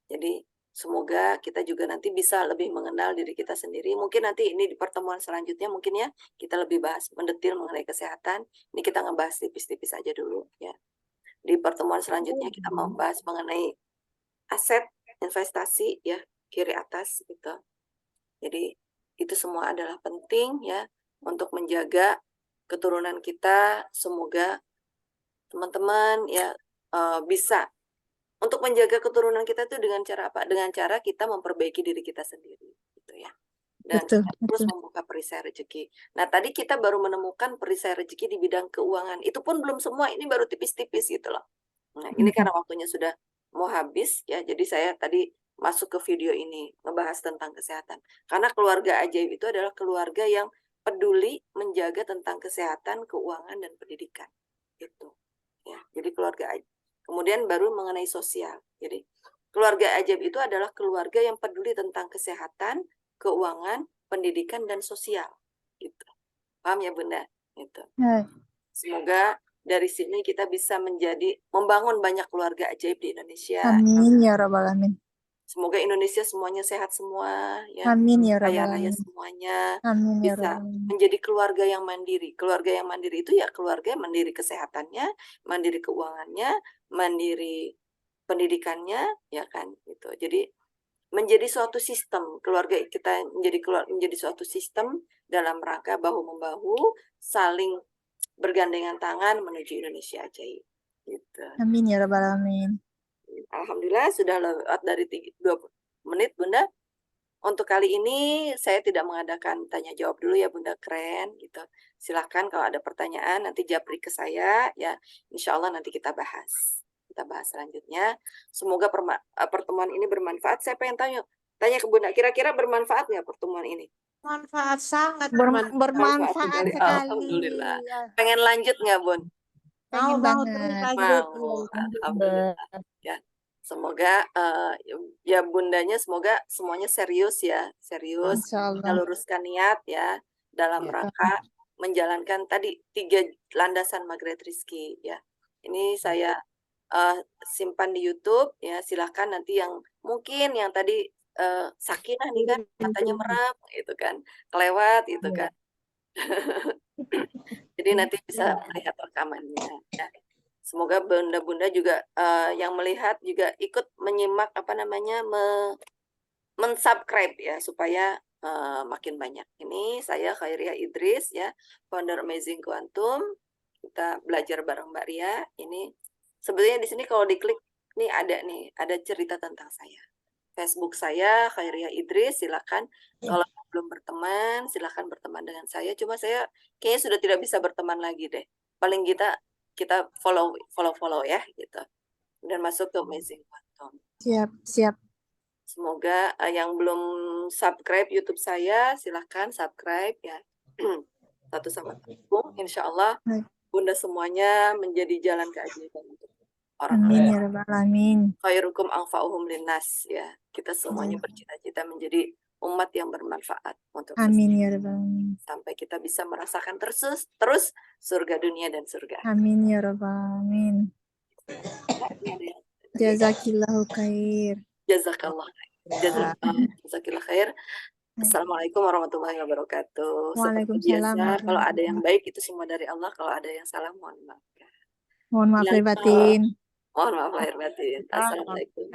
Jadi semoga kita juga nanti bisa lebih mengenal diri kita sendiri. Mungkin nanti ini di pertemuan selanjutnya mungkin ya kita lebih bahas mendetil mengenai kesehatan. Ini kita ngebahas tipis-tipis aja dulu ya. Di pertemuan selanjutnya kita membahas mengenai aset investasi ya, kiri atas gitu. Jadi itu semua adalah penting ya untuk menjaga keturunan kita. Semoga teman-teman ya bisa untuk menjaga keturunan kita itu dengan cara apa? Dengan cara kita memperbaiki diri kita sendiri, gitu ya. Dan Betul, kita terus betul. membuka perisai rezeki. Nah, tadi kita baru menemukan perisai rezeki di bidang keuangan. Itu pun belum semua, ini baru tipis-tipis gitu loh. Nah, ini karena waktunya sudah mau habis ya, jadi saya tadi masuk ke video ini ngebahas tentang kesehatan. Karena keluarga ajaib itu adalah keluarga yang peduli menjaga tentang kesehatan, keuangan dan pendidikan. Itu. Ya, jadi keluarga ajaib. Kemudian baru mengenai sosial. Jadi keluarga ajaib itu adalah keluarga yang peduli tentang kesehatan, keuangan, pendidikan dan sosial. Gitu. Paham ya, Bunda? Gitu. Hai. Semoga dari sini kita bisa membangun banyak keluarga ajaib di Indonesia. Amin ya rabbal alamin. Semoga Indonesia semuanya sehat semua ya. Amin ya Kaya rabbal raya alamin. semuanya Amin ya bisa rabbal alamin. menjadi keluarga yang mandiri. Keluarga yang mandiri itu ya keluarga yang mandiri kesehatannya, mandiri keuangannya, mandiri pendidikannya, ya kan gitu. Jadi menjadi suatu sistem, keluarga kita menjadi suatu sistem dalam rangka bahu membahu, saling bergandengan tangan menuju Indonesia ajaib. Gitu. Amin ya rabbal alamin. Alhamdulillah sudah lewat dari 20 menit, Bunda. Untuk kali ini saya tidak mengadakan tanya jawab dulu ya, Bunda, keren gitu. Silahkan kalau ada pertanyaan nanti japri ke saya ya. Insya Allah nanti kita bahas. Kita bahas selanjutnya. Semoga pertemuan ini bermanfaat. Saya pengen tanya ke Bunda, kira-kira bermanfaat nggak pertemuan ini? Manfaat sangat Bermanfaat sekali. sekali. Alhamdulillah. Ya, Pengen lanjut nggak, Bun? pengen mau banget. terus lanjut. Mau. Alhamdulillah. Ya. Semoga ya Bundanya semoga semuanya serius ya, serius. Insya Kita Allah. luruskan niat ya dalam rangka menjalankan tadi 3 landasan Magret Rizki ya. Ini saya simpan di YouTube ya. Silahkan nanti yang mungkin yang tadi Sakinah nih kan katanya merem gitu kan, kelewat gitu kan. Jadi nanti bisa melihat rekamannya ya. Semoga bunda-bunda juga yang melihat juga ikut menyimak mensubscribe ya supaya makin banyak. Ini saya Khairia Idris ya, founder Amazing Quantum. Kita belajar bareng Mbak Ria. Ini sebetulnya di sini kalau diklik nih ada cerita tentang saya. Facebook saya Khairiyah Idris, silakan. Kalau belum berteman, silakan berteman dengan saya. Cuma saya kayaknya sudah tidak bisa berteman lagi deh. Paling kita follow ya gitu. Dan masuk ke Amazing Quantum. Siap. Semoga yang belum subscribe YouTube saya, silahkan subscribe ya. Satu sama tabung, insya Allah Baik. Bunda semuanya menjadi jalan keajaiban untuk Amin orang-orang. ya rabbal alamin. Khairukum anfa'uhum linnas ya. Kita semuanya bercita-cita menjadi umat yang bermanfaat untuk Amin ya rabbal alamin. sampai kita bisa merasakan terus surga dunia dan surga. Amin ya rabbal alamin. Jazakillahu khair. Jazakallah khair. Jazakillah khair. Assalamualaikum warahmatullahi wabarakatuh. Seperti Waalaikumsalam biasa, kalau ada yang warahmatullahi baik itu semua dari Allah, kalau ada yang salah mohon maaf. Mohon maaf lahir batin. Mohon maaf lahir batin. Assalamualaikum.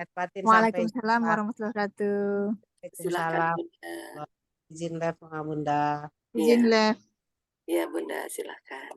Waalaikumsalam warahmatullahi wabarakatuh. Silakan Waalaikumsalam. Bunda. Izin live Bunda. Izin live. Ya Bunda, silakan.